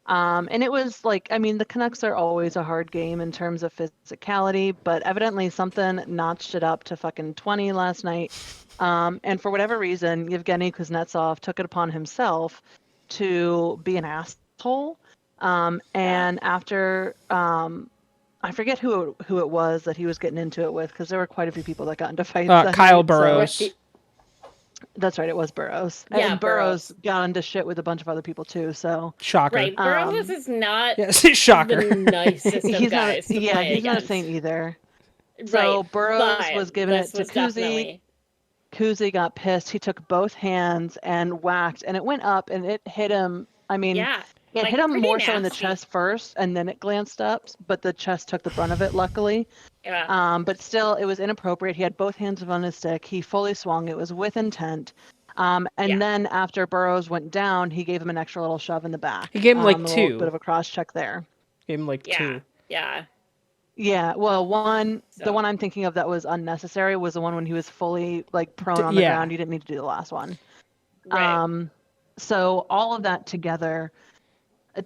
And it was the Canucks are always a hard game in terms of physicality, but evidently something notched it up to fucking 20 last night. And for whatever reason, Yevgeny Kuznetsov took it upon himself to be an asshole. And after, I forget who it was that he was getting into it with, because there were quite a few people that got into fights. Kyle Burrows. So that's right, it was Burrows. Yeah, and Burrows got into shit with a bunch of other people too, so. Shocker. Right, Burrows is not shocker. the nicest of guys to play he's not a saint either. So Burrows was giving it to Kuzi. Kuzi got pissed. He took both hands and whacked, and it went up and it hit him. I mean, It Like, hit him pretty more so in the nasty. chest first, and then it glanced up, but the chest took the brunt of it, luckily. Yeah. But still, it was inappropriate. He had both hands on his stick. He fully swung. It was with intent. And Yeah. then after Burrows went down, he gave him an extra little shove in the back. He gave him like a little bit two. of a cross check there. Gave him like Yeah. two. Yeah. Yeah, well, the So- one I'm thinking of that was unnecessary was the one when he was fully like prone on the yeah. ground. You didn't need to do the last one. Right. So all of that together,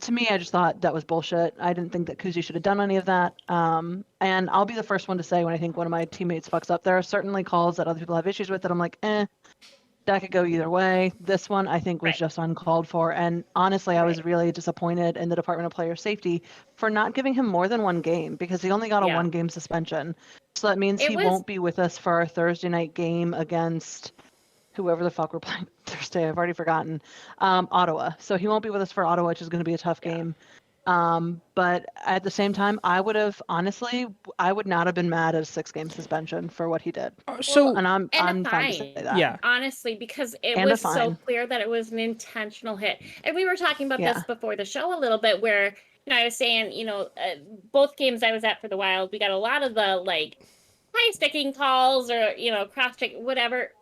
to me, I just thought that was bullshit. I didn't think that Kuzi should have done any of that. And I'll be the first one to say when I think one of my teammates fucks up, there are certainly calls that other people have issues with that I'm like, that could go either way. This one I think was Right. just uncalled for. And honestly, I was really disappointed in the Department of Player Safety for not giving him more than one game because he only got a Yeah. 1-game suspension. So that means It he was- won't be with us for our Thursday night game against whoever the fuck we're playing Thursday. I've already forgotten. Ottawa. So he won't be with us for Ottawa, which is going to be a tough game. But at the same time, I would not have been mad at a 6-game suspension for what he did. So And I'm And a fine to say fine. that. yeah. Honestly, because it And a was so fine. clear that it was an intentional hit. And we were talking about Yeah. this before the show a little bit, where I was saying, both games I was at for the Wild, we got a lot of the like high sticking calls or cross check, whatever,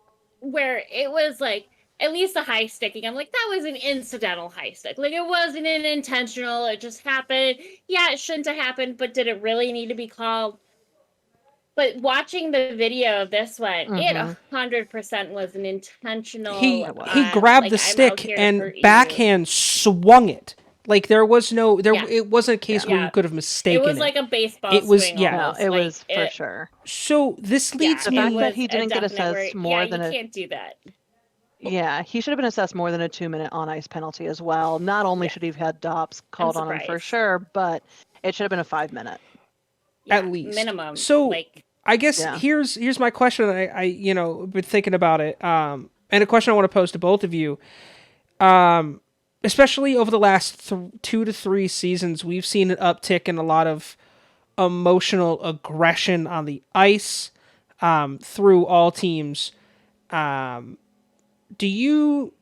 where it was like at least the high sticking. I'm like, that was an incidental high stick. Like, it wasn't an intentional. It just happened. Yeah, it shouldn't have happened, but did it really need to be called? But watching the video of this one, it 100% was an intentional. He It grabbed like, the I'm out stick here to and hurt you. backhand swung it. Like there was no Yeah. It wasn't a case where Yeah. you could have mistaken It was like a baseball It was- swing. yeah. No, almost. it Like, was for sure. So this leads The me. fact that was he a didn't get definite assessed more yeah, than you a can't do that. Yeah, he should have been assessed more than a 2-minute on ice penalty as well. Not only should he have had DOPS called on him for surprised. sure, but it should have been a 5-minute. Yeah, At least. minimum. So, like, I guess Yeah. here's my question. I been thinking about it. And a question I want to pose to both of you. Especially over the last 2 to 3 seasons, we've seen an uptick in a lot of emotional aggression on the ice through all teams. Do you,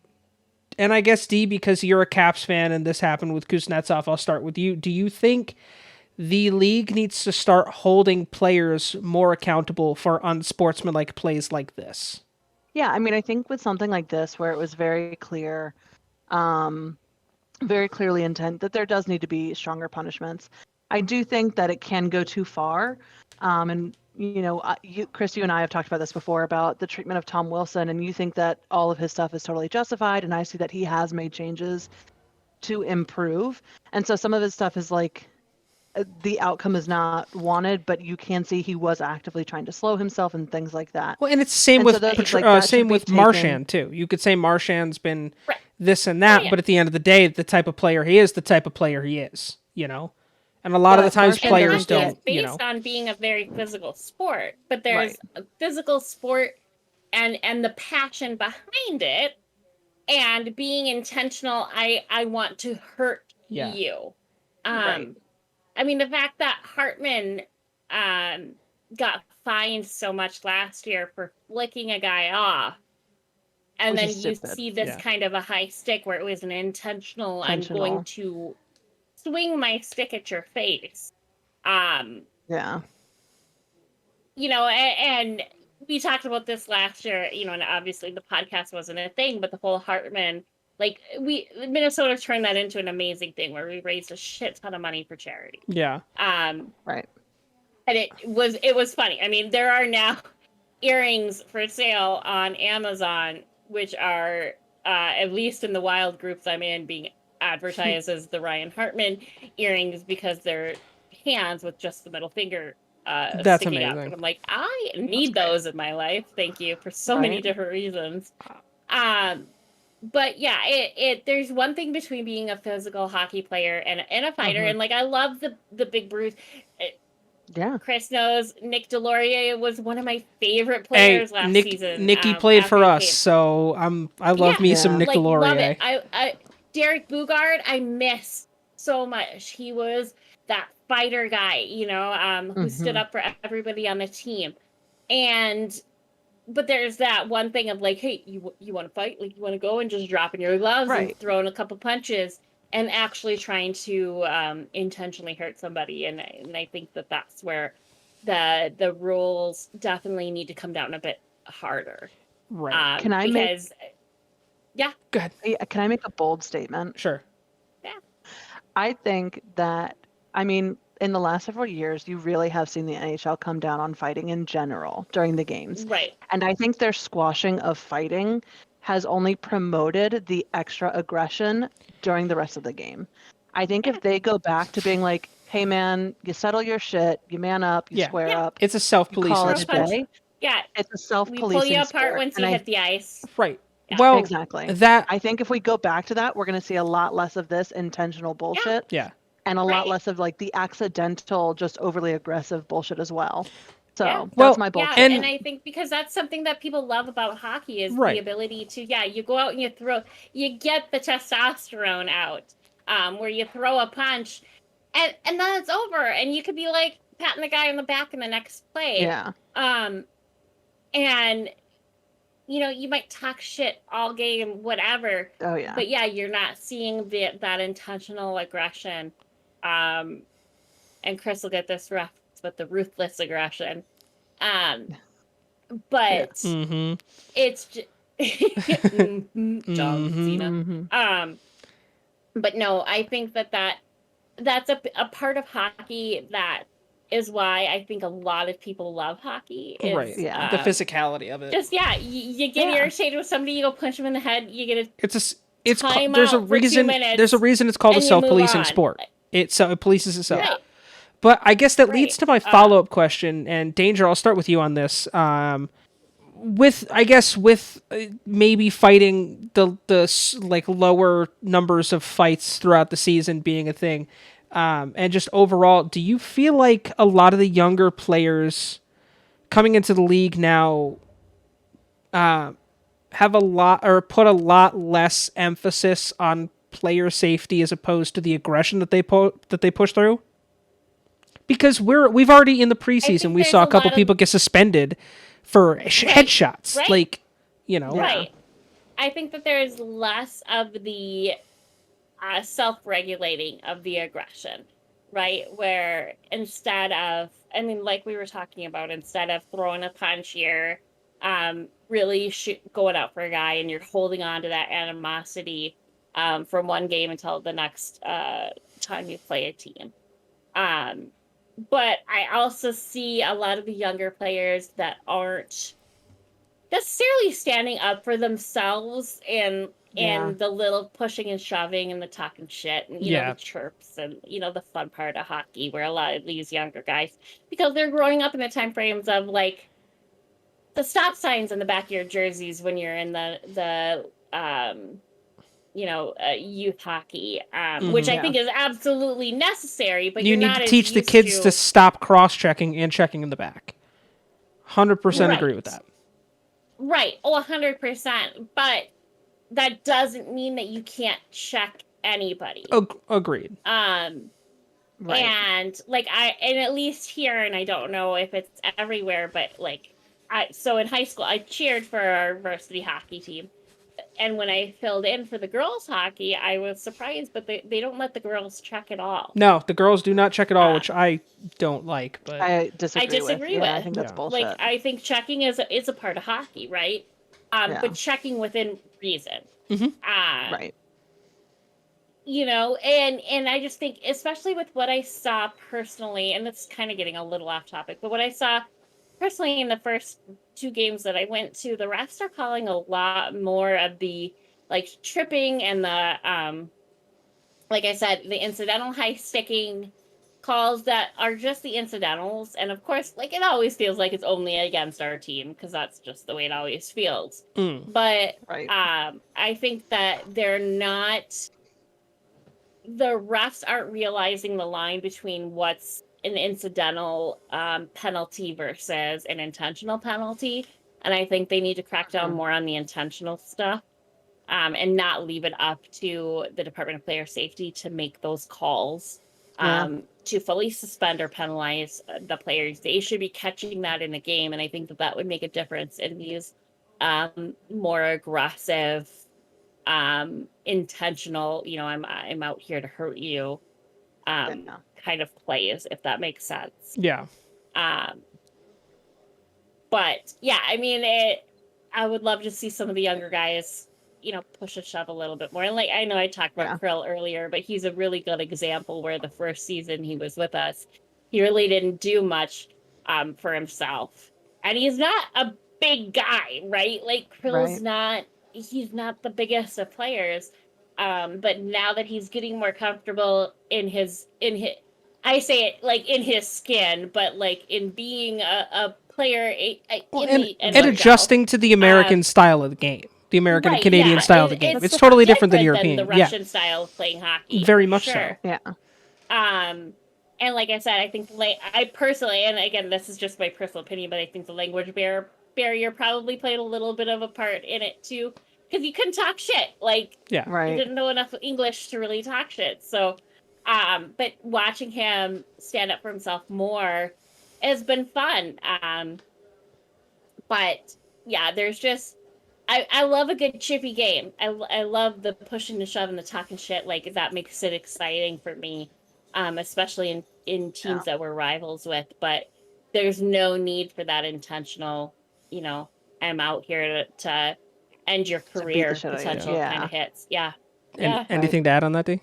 and I guess D, because you're a Caps fan and this happened with Kuznetsov, I'll start with you. Do you think the league needs to start holding players more accountable for unsportsmanlike plays like this? Yeah, I mean, I think with something like this, where it was very clear, very clearly intent that there does need to be stronger punishments. I do think that it can go too far. And, Chris, you and I have talked about this before about the treatment of Tom Wilson, and you think that all of his stuff is totally justified. And I see that he has made changes to improve. And so some of his stuff is like, the outcome is not wanted, but you can see he was actively trying to slow himself and things like that. Well, and it's the same And with so those, like, that same should be with taken- Marchand too. You could say Marchand's been Right. this and that, Oh, yeah. but at the end of the day, the type of player he is, the type of player he is. And a lot of But the times Marchand players it's don't. based on being a very physical sport, but there's a physical sport and the passion behind it, and being intentional. I want to hurt Yeah. you. Right. I mean, the fact that Hartman got fined so much last year for flicking a guy off, and Which then is you stupid. see this Yeah. kind of a high stick where it was an intentional. I'm going to swing my stick at your face. Yeah. And we talked about this last year, and obviously the podcast wasn't a thing, but the whole Hartman, like, Minnesota turned that into an amazing thing where we raised a shit ton of money for charity. Yeah. Right. And it was funny. I mean, there are now earrings for sale on Amazon, which are, at least in the Wild groups I'm in, being advertised as the Ryan Hartman earrings because they're hands with just the middle finger That's sticking out. amazing. And I'm like, I need those in my life. Thank you for so many Right. different reasons. But yeah, there's one thing between being a physical hockey player and a fighter, and like, I love the big bruise. Yeah. Chris knows Nick Delorier was one of my favorite players last season. Nicky played for after he us, came. so I love me some Nick Like, love Delorier. it. I Derek Bugard, I miss so much. He was that fighter guy, who stood up for everybody on the team. But there's that one thing of like, hey, you want to fight? Like, you want to go and just dropping your gloves and Right. throwing a couple punches. and actually trying to intentionally hurt somebody. And I think that that's where the rules definitely need to come down a bit harder. Right. Can I because Go ahead. Can I make a bold statement? Sure. I think that, I mean, in the last several years, you really have seen the NHL come down on fighting in general during the games. Right. And I think their squashing of fighting has only promoted the extra aggression during the rest of the game. I think if they go back to being like, hey man, you settle your shit, you man up, you Yeah. square Yeah. up, It's a you self-policing call it a sport. day. Yeah. It's a We self-policing pull you apart sport. once And you hit the ice. Right. Yeah. Well, exactly. that I think if we go back to that, we're going to see a lot less of this intentional bullshit. yeah. And a lot Right. less of like the accidental, just overly aggressive bullshit as well. So Yeah. Well, that's my bullshit. Yeah, and- and I think because that's something that people love about hockey is Right. the ability to, you go out and you get the testosterone out, where you throw a punch, and then it's over, and you could be like patting the guy on the back in the next play. Yeah. And you might talk shit all game, whatever. Oh yeah. But yeah, you're not seeing that intentional aggression. And Chris will get this rough, but the ruthless aggression. But Mm-hmm. it's just John Cena. Mhm. But no, I think that's a part of hockey that is why I think a lot of people love hockey. Is, Right. Yeah. The physicality of it. Just you get Yeah. irritated with somebody, you go punch them in the head, you get a time there's a out for 2 reason. minutes, There's a reason it's called a and you move self-policing on. sport. It polices itself. Right. But I guess that leads Right. to my follow-up question. And Danger, I'll start with you on this. With maybe fighting the like lower numbers of fights throughout the season being a thing, and just overall, do you feel like a lot of the younger players coming into the league now have a lot or put a lot less emphasis on player safety as opposed to the aggression that they push through? Because we've already in the preseason we there's saw a a couple lot of- people get suspended for headshots. right. Like, you know. Right. I think that there is less of the self-regulating of the aggression, right? Where instead of, like we were talking about, instead of throwing a punch, you're really going out for a guy, and you're holding on to that animosity from one game until the next time you play a team. But I also see a lot of the younger players that aren't necessarily standing up for themselves and the little pushing and shoving and the talking shit and the chirps and the fun part of hockey, where a lot of these younger guys, because they're growing up in the time frames of like the stop signs in the back of your jerseys when you're in the youth hockey, which I think is absolutely necessary. But you you're need not to as teach the used kids to stop cross-checking and checking in the back. 100% Right. agree with that. Right. Oh, 100%. But that doesn't mean that you can't check anybody. Agreed. Right. And and at least here, and I don't know if it's everywhere, but so in high school, I cheered for our varsity hockey team. And when I filled in for the girls' hockey, I was surprised, but they don't let the girls check at all. No, the girls do not check at all, which I don't like. But I disagree with. Yeah, I think that's bullshit. Like, I think checking is a part of hockey, right? But checking within reason. Right. And I just think, especially with what I saw personally, and that's kind of getting a little off topic, but what I saw personally in the first 2 games that I went to, the refs are calling a lot more of the tripping and the like I said, the incidental high sticking calls that are just the incidentals. And of course, it always feels like it's only against our team, because that's just the way it always feels. But Right. I think that the refs aren't realizing the line between what's an incidental penalty versus an intentional penalty. And I think they need to crack down more on the intentional stuff, and not leave it up to the Department of Player Safety to make those calls to fully suspend or penalize the players. They should be catching that in the game. And I think that would make a difference in these more aggressive intentional, I'm out here to hurt you, kind of plays, if that makes sense. Yeah. But yeah, I mean, I would love to see some of the younger guys, push and shove a little bit more. And like, I know I talked about Krill earlier, but he's a really good example where the first season he was with us, he really didn't do much for himself. And he's not a big guy, right? Like Krill's he's not the biggest of players. But now that he's getting more comfortable in his I say it like in his skin, but like in being a player and adjusting to the American style of the game, the American and Canadian style of the game. It's totally different than European. The Russian style of playing hockey. Very much so. Yeah. And like I said, I think I personally, and again, this is just my personal opinion, but I think the language barrier probably played a little bit of a part in it too, because you couldn't talk shit. Like, you didn't know enough English to really talk shit. So, but watching him stand up for himself more has been fun. But yeah, there's just, I love a good chippy game. I love the pushing and shoving, the talking shit. Like that makes it exciting for me, especially in teams that we're rivals with. But there's no need for that intentional, I'm out here to end your career potential kind of hits. Yeah. Anything to add on that, Dee?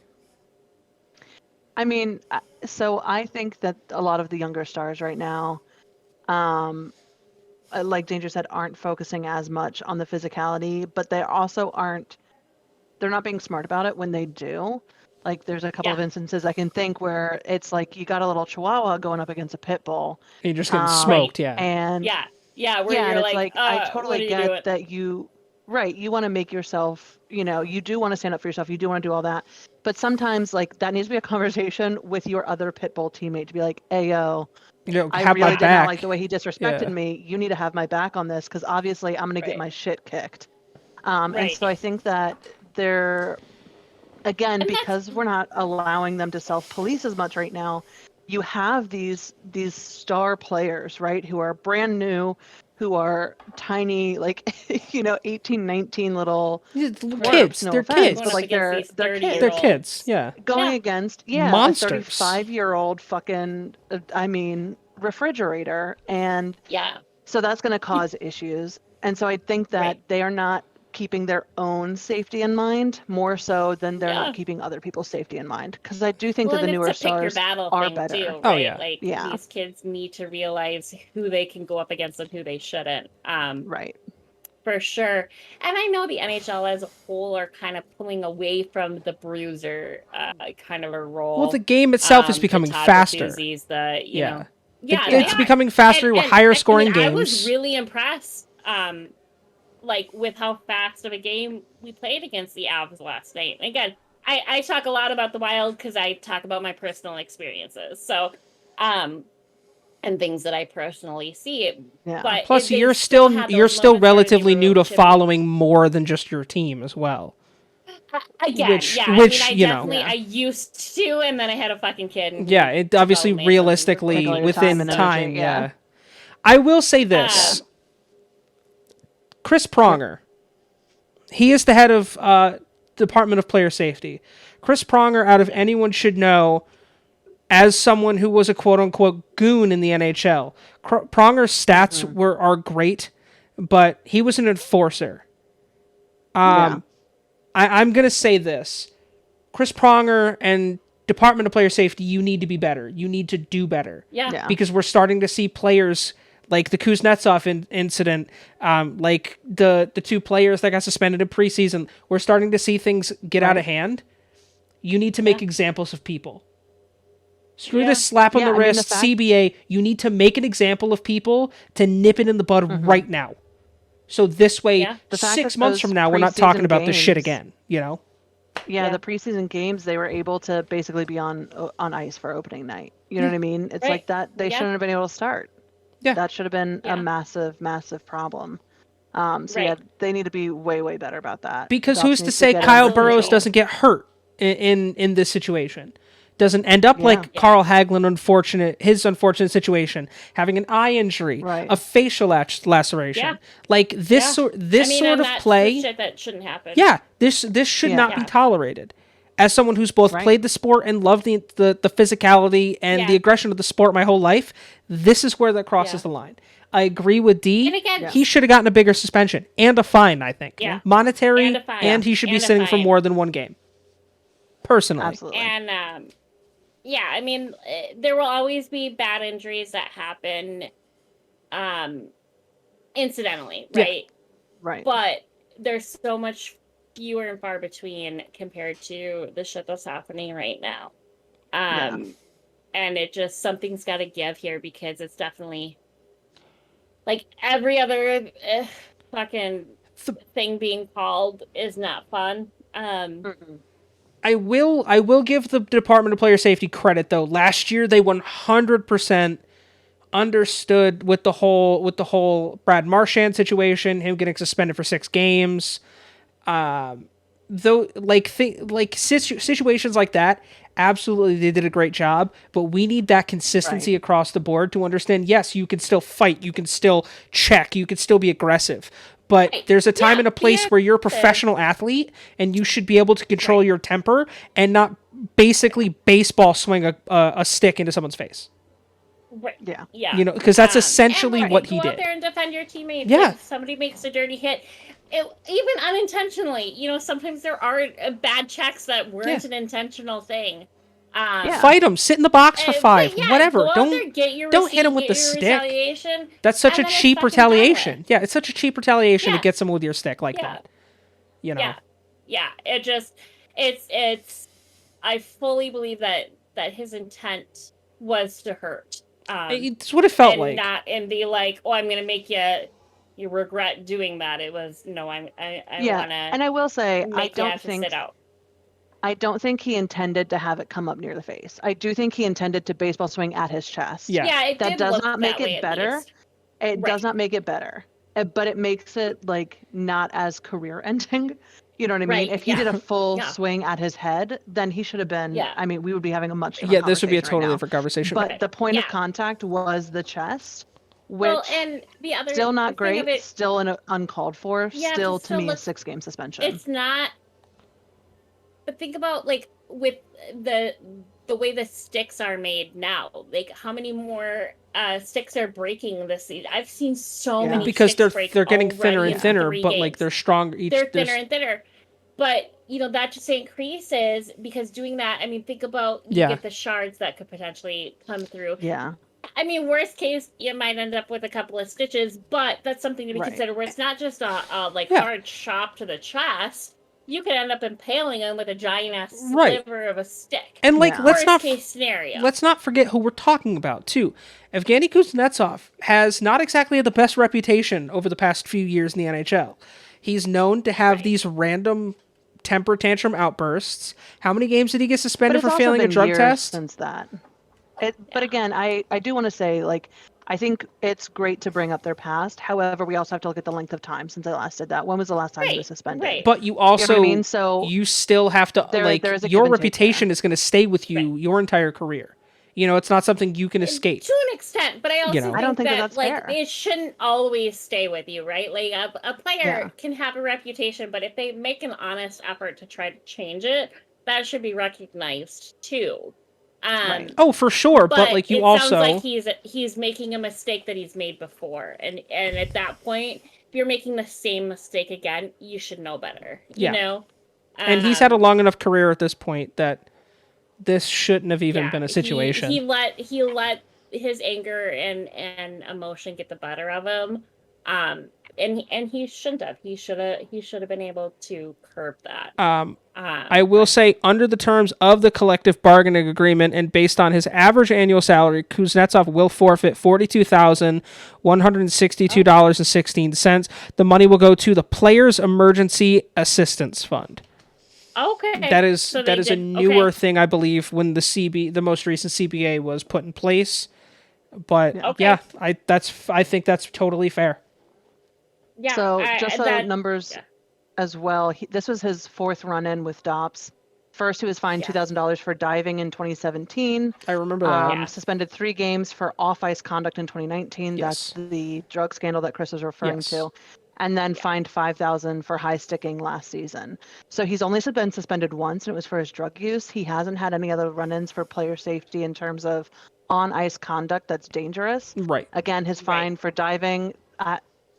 I mean, so I think that a lot of the younger stars right now, like Danger said, aren't focusing as much on the physicality, but they also they're not being smart about it when they do. Like there's a couple of instances I can think where it's like you got a little chihuahua going up against a pit bull. You're just getting smoked, And where you're like I totally get that you want to make yourself, you do want to stand up for yourself, you do want to do all that. But sometimes like that needs to be a conversation with your other pit bull teammate to be like, hey yo, I really did not like the way he disrespected me. You need to have my back on this because obviously I'm going to get my shit kicked. And so I think that they're, again, because we're not allowing them to self-police as much right now, you have these star players, right, who are brand new, who are tiny, like, 18, 19 little kids. They're kids. But like they're kids. They're kids. Yeah. Going against monsters. A 35-year-old fucking refrigerator, and so that's going to cause issues. And so I think that they are not keeping their own safety in mind more so than they're not keeping other people's safety in mind, because I do think that the newer stars are better. Too, right? These kids need to realize who they can go up against and who they shouldn't. For sure. And I know the NHL as a whole are kind of pulling away from the bruiser kind of a role. Well, the game itself is becoming faster. It's becoming faster with higher scoring games. I was really impressed with how fast of a game we played against the Avs last night. Again, I talk a lot about the Wild because I talk about my personal experiences. So, and things that I personally see. Yeah. But plus, you're still relatively new to following more than just your team as well. Again, I used to, and then I had a fucking kid. And it obviously realistically within time. Yeah. I will say this. Chris Pronger, he is the head of Department of Player Safety. Chris Pronger, out of anyone should know, as someone who was a quote-unquote goon in the NHL, Pronger's stats are great, but he was an enforcer. I'm going to say this. Chris Pronger and Department of Player Safety, you need to be better. You need to do better. Yeah. Because we're starting to see players like the Kuznetsov incident, like the two players that got suspended in preseason. We're starting to see things get out of hand. You need to make examples of people. Screw this slap on the wrist, CBA. You need to make an example of people to nip it in the bud right now. So this way, 6 months from now, we're not talking about this shit again, the preseason games, they were able to basically be on ice for opening night. You know what I mean? It's like that. They shouldn't have been able to start. Yeah. That should have been a massive, massive problem. They need to be way, way better about that. Because who's to say Kyle Burrows doesn't get hurt in this situation? doesn't end up like Yeah. Carl Hagelin, his unfortunate situation, having an eye injury, Right. a facial laceration. Yeah. Like this Yeah. sort I mean, of and that's the play. shit that shouldn't happen. Yeah, this should not be Yeah. tolerated. As someone who's both Right. played the sport and loved the physicality and the Yeah. aggression of the sport my whole life, this is where that crosses Yeah. the line. I agree with D. And again- He should have gotten a bigger suspension and a fine, I think. Yeah. Monetary, And a fine. and he should be And a sitting for fine. more than one game. Personally. Absolutely. And yeah, I mean, there will always be bad injuries that happen incidentally, Yeah. right? Right. But there's so much fewer and far between compared to the shit that's happening right now. And it just, something's got to give here, because it's definitely like every other fucking thing being called is not fun. I will give the Department of Player Safety credit though. Last year they 100% understood with the whole Brad Marchand situation, him getting suspended for 6 games. Though situations like that, absolutely they did a great job, but we need that consistency across the board to understand, yes, you can still fight, you can still check, you can still be aggressive. But there's a time and a place where you're a professional athlete and you should be able to control your temper and not basically baseball swing a stick into someoun's face. Right. Yeah. Yeah. You know, because that's essentially and, what he go did. out there and defend your teammates. Yeah. If somebody makes a dirty hit, even unintentionally, sometimes there are bad checks that weren't an intentional thing. Fight him. Sit in the box for 5. But Whatever. Go out there, get your Don't hit him receipt, with the get your stick. retaliation, That's such a and then it's cheap fucking retaliation. valid. Yeah, it's such a cheap retaliation to Yeah. get someone with your stick like Yeah. that. You know. Yeah. It just, it's. I fully believe that his intent was to hurt. It's what it felt and like. not and be like, oh, I'm gonna make you regret doing that. It was no, I wanna. And I will say, make you have to sit out. I don't think he intended to have it come up near the face. I do think he intended to baseball swing at his chest. Yeah. Yeah, it That did does look not make that way, it at better. least. It does not make it better, but it makes it like not as career ending. You know what I mean? Right, If he did yeah. a full Yeah. swing at his head, then he should have been. Yeah. I mean, we would be having a much different Yeah, this would be a conversation right totally now. different conversation. But the point of Yeah. contact was the chest, which Well, and the other still not thing great, of it, still uncalled for, Yeah, still but to still me a looks- 6-game suspension. it's not. But think about like with the way the sticks are made now. Like how many more sticks are breaking this season? I've seen so many because sticks break they're getting thinner already and in thinner, 3 but like games. they're stronger each. They're thinner and thinner. But that just increases because doing that. I mean, think about you get the shards that could potentially come through. Yeah. I mean, worst case, you might end up with a couple of stitches, but that's something to be considered. Where it's not just a hard chop to the chest. You could end up impaling him with a giant ass sliver of a stick. And like, let's worst case scenario. Let's not forget who we're talking about too. Evgeny Kuznetsov has not exactly had the best reputation over the past few years in the NHL. He's known to have these random temper tantrum outbursts. How many games did he get suspended for failing a drug test? Since that. But again, I do want to say, like, I think it's great to bring up their past. However, we also have to look at the length of time since they last did that. When was the last time he was suspended? Right. But you also, You know what I mean? So you still have to, there is a give your and take reputation there. is going to stay with you your entire career. It's not something you can escape. To an extent, but I also think, I don't think that that's like fair. it shouldn't always stay with you, right? Like a player can have a reputation, but if they make an honest effort to try to change it, that should be recognized too. Oh, for sure, but like you it also sounds like he's making a mistake that he's made before, and at that point, if you're making the same mistake again, you should know better. You know, and he's had a long enough career at this point that this shouldn't have even been a situation. He let his anger and emotion get the better of him, and he shouldn't have. He should have been able to curb that. I will say, under the terms of the collective bargaining agreement and based on his average annual salary, Kuznetsov will forfeit $42,162.16. The money will go to the Players Emergency Assistance Fund. Okay. That is a newer thing, I believe, when the most recent CBA was put in place. But I think that's totally fair. Yeah. So just the numbers as well. This was his 4th run-in with DOPS. First, he was fined $2,000 for diving in 2017. I remember that. Suspended 3 games for off-ice conduct in 2019. Yes. That's the drug scandal that Chris was referring Yes. to. And then fined $5,000 for high sticking last season. So he's only been suspended once, and it was for his drug use. He hasn't had any other run-ins for player safety in terms of on-ice conduct that's dangerous. Right. Again, his fine for diving,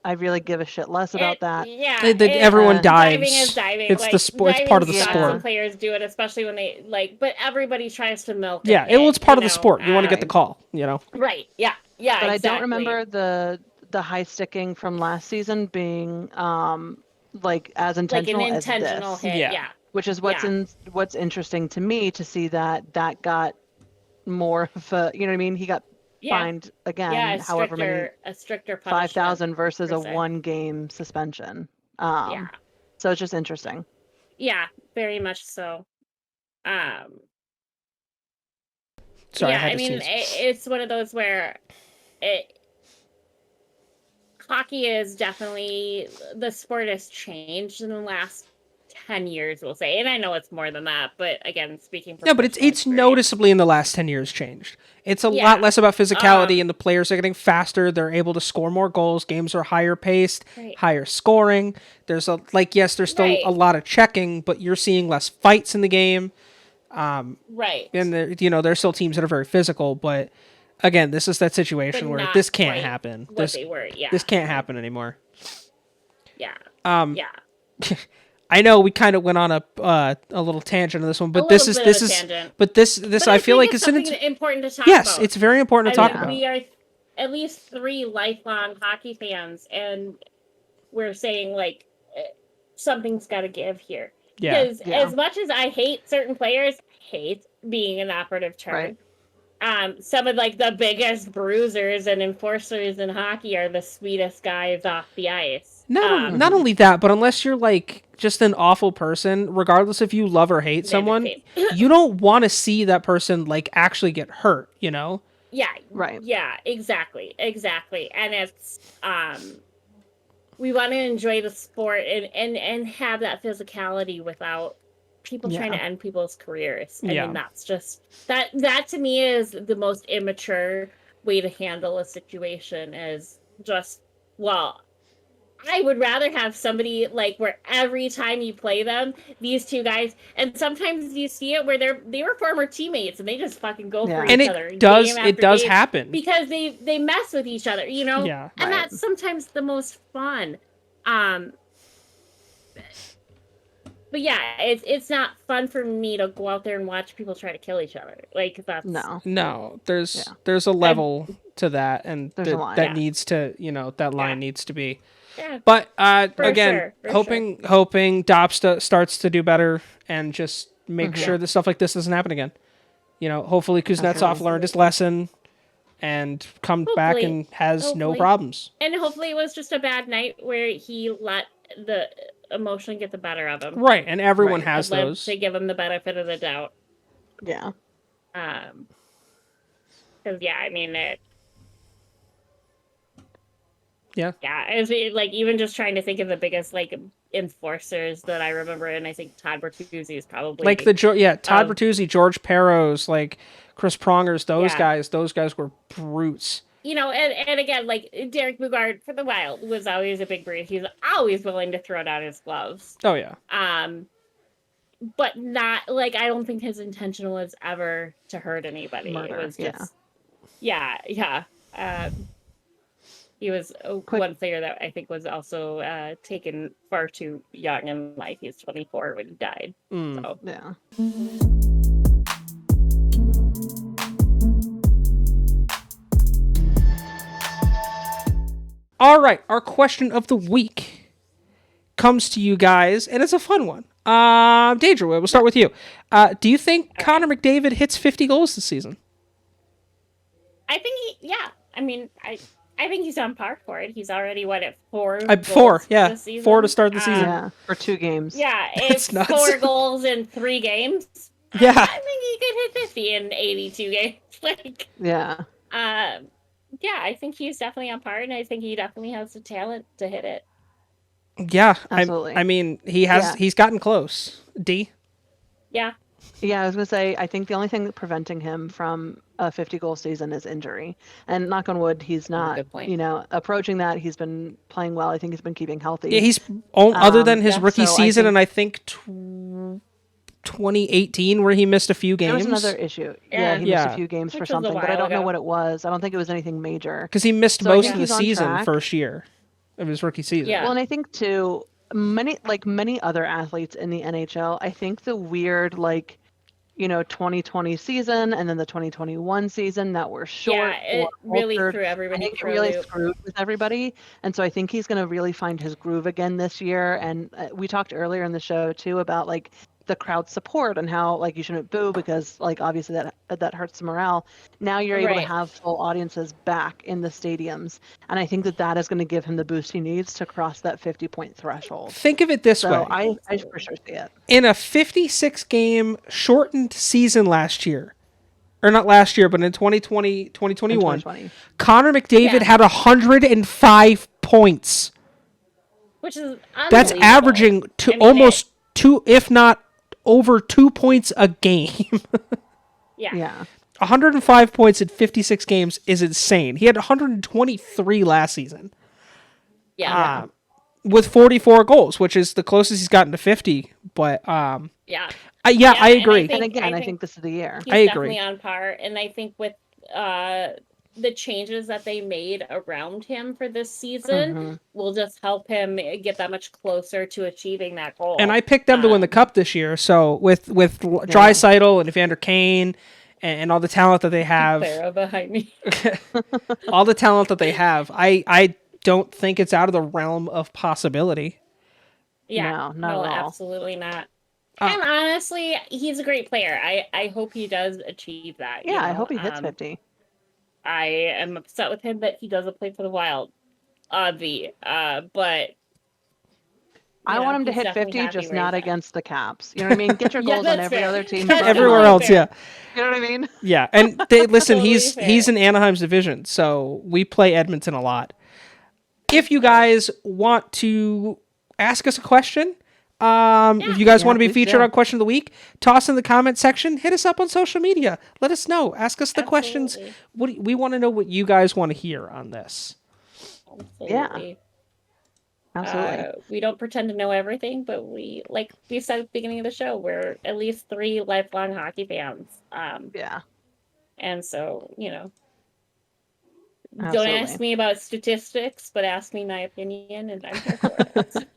I really give a shit less about that. Yeah, everyone dives. Diving is diving. It's the sport. It's part of the sport. Some players do it, especially when they but everybody tries to milk. Yeah, it's part of the sport. You want to get the call, Right. Yeah. But exactly. I don't remember the high sticking from last season being as intentional an as intentional this. hit. Yeah. Which is what's interesting to me to see that got more of a, you know what I mean? He got fined again, however many, a stricter punishment. 5,000 versus a 1-game suspension. So it's just interesting. Yeah, very much so. Sorry, yeah, I mean, it's one of those where hockey is definitely, the sport has changed in the last 10 years, we'll say. And I know it's more than that, but again, speaking from but it's noticeably in the last 10 years changed. It's a lot less about physicality, and the players are getting faster. They're able to score more goals. Games are higher paced, higher scoring. There's there's still a lot of checking, but you're seeing less fights in the game. Right. And there's still teams that are very physical, but again, this is that situation where this can't happen. This can't happen anymore. Yeah. Yeah. I know we kind of went on a little tangent on this one, but this is I feel like it's important to talk about. Yes, it's very important to talk about. We are at least 3 lifelong hockey fans, and we're saying something's got to give here. Because as much as I hate certain players, hate being an operative term. Right. Some of the biggest bruisers and enforcers in hockey are the sweetest guys off the ice. Not only that, but unless you're just an awful person, regardless if you love or hate someone, you don't want to see that person actually get hurt, Yeah. Right. Yeah, exactly. And it's we want to enjoy the sport and have that physicality without people trying to end people's careers. I mean, that's just that to me is the most immature way to handle a situation, is just, I would rather have somebody where every time you play them, these two guys, and sometimes you see it where they were former teammates and they just fucking go for each other. And it does happen. Because they mess with each other, Yeah. And that's sometimes the most fun. But yeah, it's not fun for me to go out there and watch people try to kill each other. That's no. There's a level to that, and that needs to that line needs to be. Yeah. But again, hoping Dopp starts to do better and just make sure that stuff like this doesn't happen again. Hopefully Kuznetsov learned his lesson and come back and has no problems. And hopefully it was just a bad night where he let the emotion get the better of him. Right, and everyone has those. To give him the benefit of the doubt. Yeah. Because I mean it. Yeah. Yeah, it's even just trying to think of the biggest enforcers that I remember, and I think Todd Bertuzzi is probably Todd Bertuzzi, George Peros, Chris Prongers, those guys were brutes. And again, Derek Bugard for the Wild was always a big brute. He's always willing to throw down his gloves. Oh yeah. But not I don't think his intention was ever to hurt anybody. Murder, it was just yeah. He was one player that I think was also taken far too young in life. He was 24 when he died. So. Yeah. All right, our question of the week comes to you guys, and it's a fun one. Daedra, we'll start with you. Do you think Connor McDavid hits 50 goals this season? I think I mean, I think he's on par for it. He's already at 4 4, yeah. this season? 4 to start the season. Yeah, for 2 games. Yeah, it's 4 goals in 3 games. Yeah. I think he could hit 50 in 82 games. Yeah. Yeah, I think he's definitely on par, and I think he definitely has the talent to hit it. Yeah, absolutely. I mean, he's gotten close. D? Yeah, Yeah, I was going to say, I think the only thing preventing him from a 50-goal season is injury. And knock on wood, he's not, good point. approaching that. He's been playing well. I think he's been keeping healthy. Yeah, he's other than his rookie so I season, think- and I think 2018 where he missed a few games. There was another issue. Yeah, he missed a few games Which for was a something, but I while don't know ago. what it was. I don't think it was anything major. Because he missed So I most think of the he's on season track. first year of his rookie season. Yeah. Well, and I think too, many other athletes in the NHL, I think the weird 2020 season and then the 2021 season that were short Yeah, it really altered, threw everybody I think it for a really loop. screwed with everybody. And so I think he's going to really find his groove again this year. And we talked earlier in the show too about the crowd support and how you shouldn't boo because obviously that hurts the morale. Now you're able to Right. have full audiences back in the stadiums, and I think that is going to give him the boost he needs to cross that 50-point threshold. Think of it this So way. I for sure see it. In a 56-game shortened season last year, or not last year, but in 2020, 2021, 2020. Connor McDavid Yeah. had 105 points. Which is That's unbelievable. averaging to I mean, almost 2, if not over 2 points a game. Yeah. 105 points in 56 games is insane. He had 123 last season Yeah. with 44 goals, which is the closest he's gotten to 50. But Yeah. I Yeah, and I agree. think- And again, I think- think this is the year. He's I agree. definitely on par. And I think with the changes that they made around him for this season will just help him get that much closer to achieving that goal. And I picked them to win the cup this year. So with Draisaitl and Evander Kane and all the talent that they have, Clara behind me. all the talent that they have, I don't think it's out of the realm of possibility. Yeah, No, not at all. absolutely not. And honestly, he's a great player. I hope he does achieve that. Yeah, I hope he hits 50. I am upset with him that he doesn't play for the Wild, but I want him to he's hit definitely 50, happy just where not he's at. against the Caps. You know what I mean? Get your Yeah, goals on that's every fair. other team. That's but Everywhere totally else, fair. yeah. You know what I mean? Yeah, and they listen. Totally he's fair. in Anaheim's division, so we play Edmonton a lot. If you guys want to ask us a question, if you guys want to be please featured do. on Question of the Week, toss in the comment section. Hit us up on social media. Let us know. Ask us the questions. We want to know what you guys want to hear on this. Absolutely. Absolutely. We don't pretend to know everything, but like we said at the beginning of the show, we're at least 3 lifelong hockey fans. Yeah. And so, don't Absolutely. ask me about statistics, but ask me my opinion, and I'm here for it.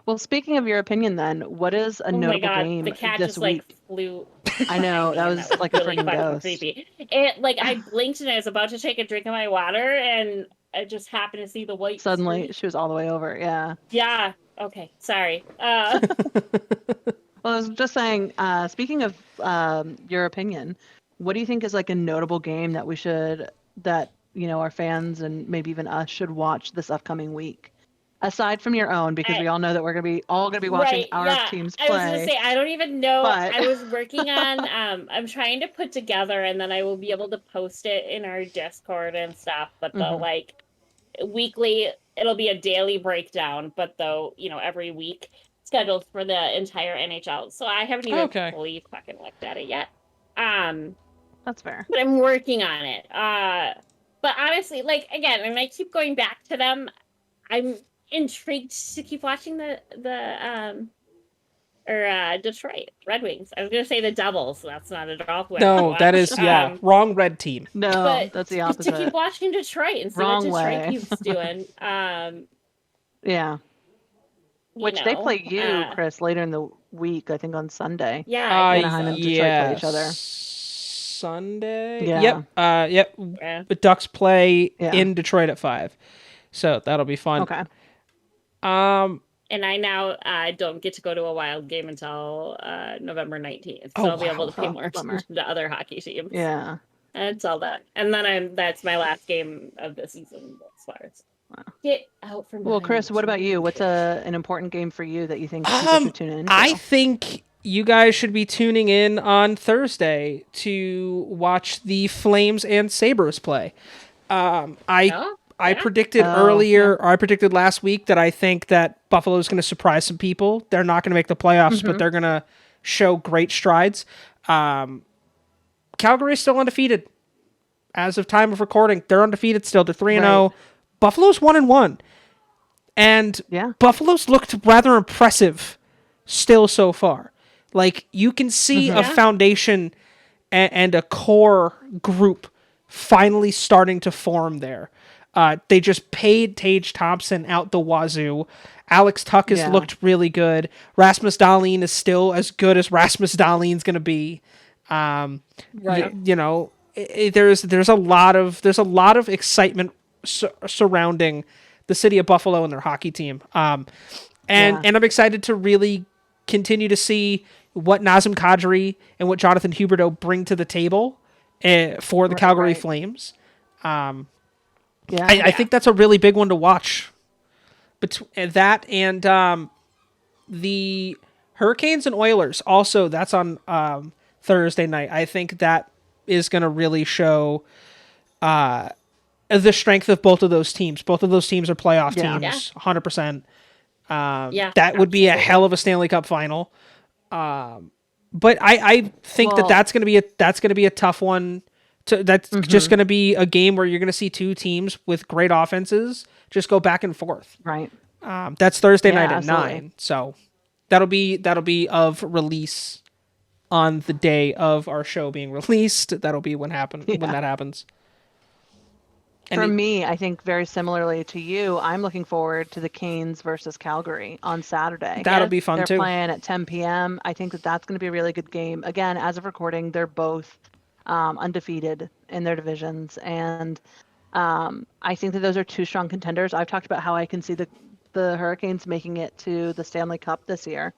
Well, speaking of your opinion, then, what is a Oh my notable god, game the cat this just week? flew. I know, that was like a really freaking fucking ghost. creepy. I blinked and I was about to take a drink of my water, and I just happened to see the white. Suddenly, streak. she was all the way over. Yeah. Yeah. Okay. Sorry. Well, I was just saying, speaking of your opinion, what do you think is like a notable game that our fans and maybe even us should watch this upcoming week? Aside from your own, because we all know that we're all gonna be watching our teams play. I was gonna say I don't even know. But- I was working on. I'm trying to put together, and then I will be able to post it in our Discord and stuff. But weekly, it'll be a daily breakdown. But every week scheduled for the entire NHL. So I haven't even fully fucking looked at it yet. That's fair. But I'm working on it. But honestly, again, and I keep going back to them. I'm intrigued to keep watching the Detroit Red Wings. I was gonna say the Devils. That's not a draw. No, that is wrong red team. No, but that's the just to keep opposite. watching Detroit and see Wrong what way. Detroit keeps doing. Yeah. Which they play you, Chris. Chris, later in the week. I think on Sunday. Yeah. Anaheim and Detroit play each other. Sunday. Yeah. Yep. Yeah. The Ducks play Yeah. in Detroit at 5, so that'll be fun. Okay. And I now don't get to go to a Wild game until November 19th, so I'll be able to pay more bummer. attention to other hockey teams. Yeah. That's all that. And then that's my last game of the season as far as get out from Well, behind Chris, the what about tree. you? What's an important game for you that you think people should tune in? I think you guys should be tuning in on Thursday to watch the Flames and Sabres play. I I predicted earlier, or I predicted last week that I think that Buffalo's going to surprise some people. They're not going to make the playoffs, but they're going to show great strides. Calgary's still undefeated. As of time of recording, they're undefeated still. They're 3-0. Buffalo's 1-1. And Buffalo's looked rather impressive still so far. Like, you can see a foundation and a core group finally starting to form there. They just paid Tage Thompson out the wazoo. Alex Tuck has looked really good. Rasmus Dahlin is still as good as Rasmus Dahlin's going to be. You know, there's a lot of excitement surrounding the city of Buffalo and their hockey team. And I'm excited to really continue to see what Nazem Kadri and what Jonathan Huberdeau bring to the table for the Calgary Flames. I think that's a really big one to watch. That and the Hurricanes and Oilers also, that's on Thursday night. I think that is going to really show the strength of both of those teams. Both of those teams are playoff teams, 100%. That would be a hell of a Stanley Cup final. But I think that's going to be a tough one. That's just going to be a game where you're going to see two teams with great offenses just go back and forth. Right. That's Thursday night at 9. So that'll be of release on the day of our show being released. That'll be when that happens. And For me, I think very similarly to you, I'm looking forward to the Canes versus Calgary on Saturday. That'll be fun too. too. They're playing at 10 p.m. I think that's going to be a really good game. Again, as of recording, they're both undefeated in their divisions, and I think that those are two strong contenders. I've talked about how I can see the Hurricanes making it to the Stanley Cup this year.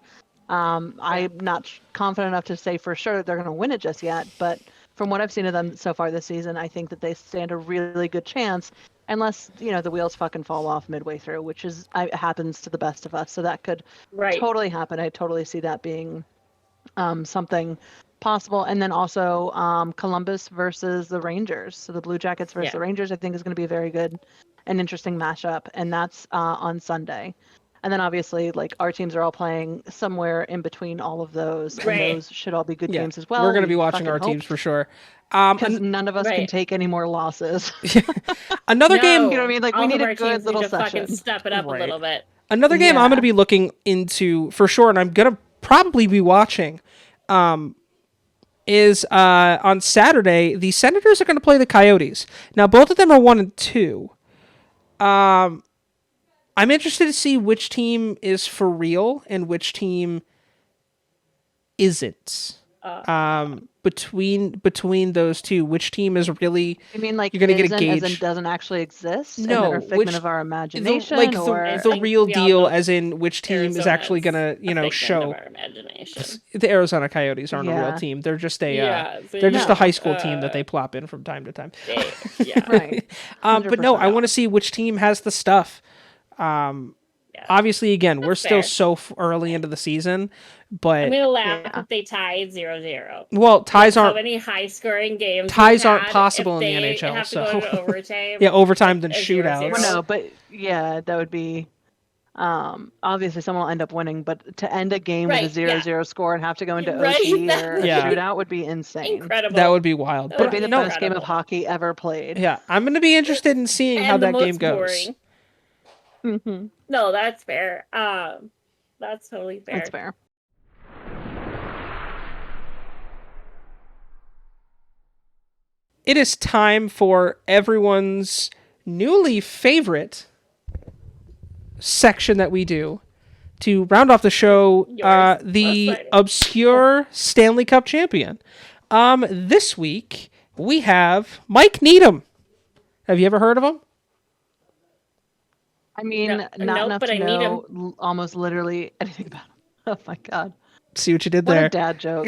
I'm not confident enough to say for sure that they're going to win it just yet, but from what I've seen of them so far this season, I think that they stand a really good chance, unless the wheels fucking fall off midway through, which happens to the best of us. So that could totally happen. I totally see that being something possible. And then also Columbus versus the Rangers. So the Blue Jackets versus the Rangers, I think, is going to be a very good and interesting matchup, and that's on Sunday. And then obviously, like, our teams are all playing somewhere in between all of those, and those should all be good games as well. We're going to be watching our teams for sure. Because none of us can take any more losses. Another game, you know what I mean? Like, all we need of a good little to session. fucking step it up a little bit. Another game I'm going to be looking into for sure, and I'm going to probably be watching, is on Saturday. The Senators are going to play the Coyotes. Now, both of them are 1-2. I'm interested to see which team is for real and which team isn't. Between those two, which team is really? You mean like you're going to get a gauge? As in doesn't actually exist? No, and that are figment of our imagination. The real deal, as in which team is actually going to show. The Arizona Coyotes aren't a real team. They're just a high school team that they plop in from time to time. Right. But no, I want to see which team has the stuff. Obviously, again, we're still so early into the season, but I'm gonna laugh if they tied 0-0. Well, ties aren't. So many high-scoring games. Ties aren't possible in the NHL. Have so to go to overtime. Overtime then shootouts. Well, no, but that would be. Obviously, someone will end up winning, but to end a game with a 0-0 score and have to go into OT or a shootout would be insane. Incredible. That would be wild. That would be the best game of hockey ever played. Yeah, I'm going to be interested in seeing how that game goes. No, that's fair. That's totally fair. That's fair. It is time for everyone's newly favorite section that we do to round off the show, the obscure Stanley Cup champion. This week we have Mike Needham. Have you ever heard of him? I mean, not enough to know almost literally anything about him. Oh my god. See what you did there. What a dad joke.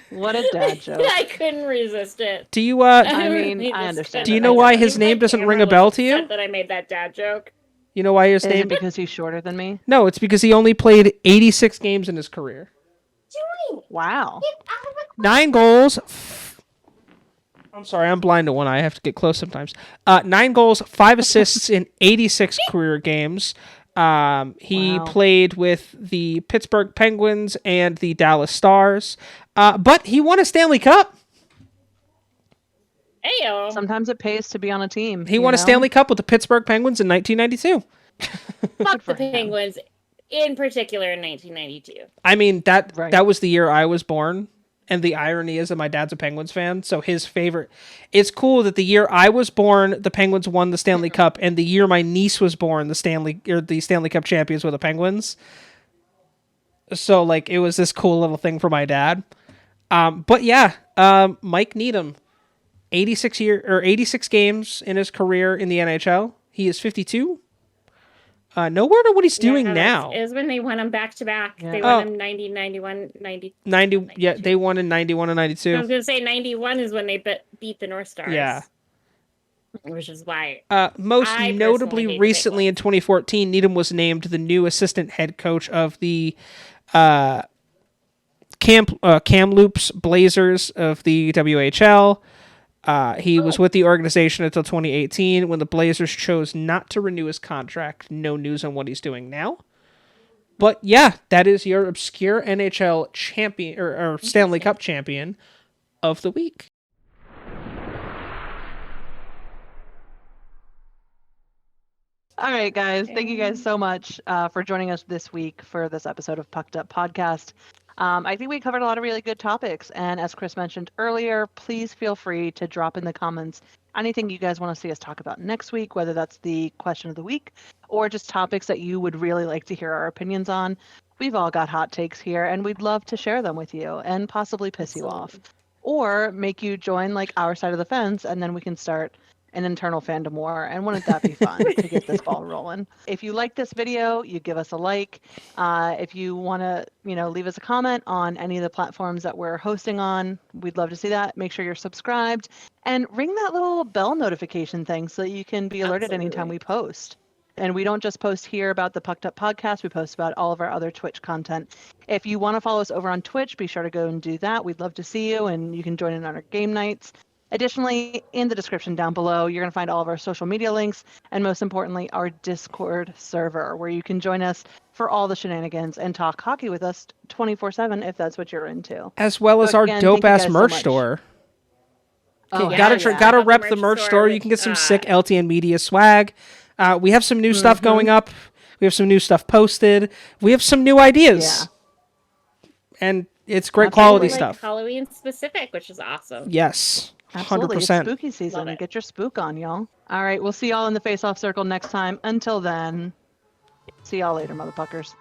What a dad joke. I couldn't resist it. Do you I mean, I understand. Do you know why his name doesn't ring a bell to you? That I made that dad joke. You know why his name? Is it because he's shorter than me? No, it's because he only played 86 games in his career. Wow. 9 goals, I'm sorry, I'm blind to one eye. I have to get close sometimes. 9 goals, 5 assists in 86 career games. He played with the Pittsburgh Penguins and the Dallas Stars. But he won a Stanley Cup. Ayo. Sometimes it pays to be on a team. He won a Stanley Cup with the Pittsburgh Penguins in 1992. Fuck the Penguins, in particular in 1992. I mean, that was the year I was born. And the irony is that my dad's a Penguins fan, so his favorite... It's cool that the year I was born, the Penguins won the Stanley Cup, and the year my niece was born, the Stanley Cup champions were the Penguins. So, like, it was this cool little thing for my dad. But yeah, Mike Needham, 86 games in his career in the NHL. He is 52. No word on what he's doing now. It was when they won them back to back. They won them 90, 91, 90. 90. Yeah, they won in 91 and 92. I was going to say 91 is when they beat the North Stars. Yeah. Which is why. Most notably, recently in 2014, Needham was named the new assistant head coach of the Kamloops Blazers of the WHL. He was with the organization until 2018 when the Blazers chose not to renew his contract. No news on what he's doing now. But yeah, that is your obscure NHL champion or Stanley Cup champion of the week. All right, guys. Thank you guys so much for joining us this week for this episode of Pucked Up Podcast. I think we covered a lot of really good topics. And as Chris mentioned earlier, please feel free to drop in the comments anything you guys want to see us talk about next week, whether that's the question of the week or just topics that you would really like to hear our opinions on. We've all got hot takes here, and we'd love to share them with you and possibly piss you off or make you join like our side of the fence, and then we can start an internal fandom war. And wouldn't that be fun to get this ball rolling? If you like this video, you give us a like. If you want to, leave us a comment on any of the platforms that we're hosting on, we'd love to see that. Make sure you're subscribed and ring that little bell notification thing so that you can be alerted anytime we post. And we don't just post here about the Pucked Up Podcast. We post about all of our other Twitch content. If you want to follow us over on Twitch, be sure to go and do that. We'd love to see you, and you can join in on our game nights. Additionally, in the description down below, you're going to find all of our social media links, and most importantly, our Discord server, where you can join us for all the shenanigans and talk hockey with us 24/7 if that's what you're into. As well as our dope-ass merch store. Gotta rep the merch store. You can get some sick LTN Media swag. We have some new stuff going up. We have some new stuff posted. We have some new ideas. Yeah. And it's great quality stuff. Halloween specific, which is awesome. Yes. Absolutely. 100%. It's spooky season. Get your spook on, y'all. All right. We'll see y'all in the face-off circle next time. Until then, see y'all later, motherfuckers.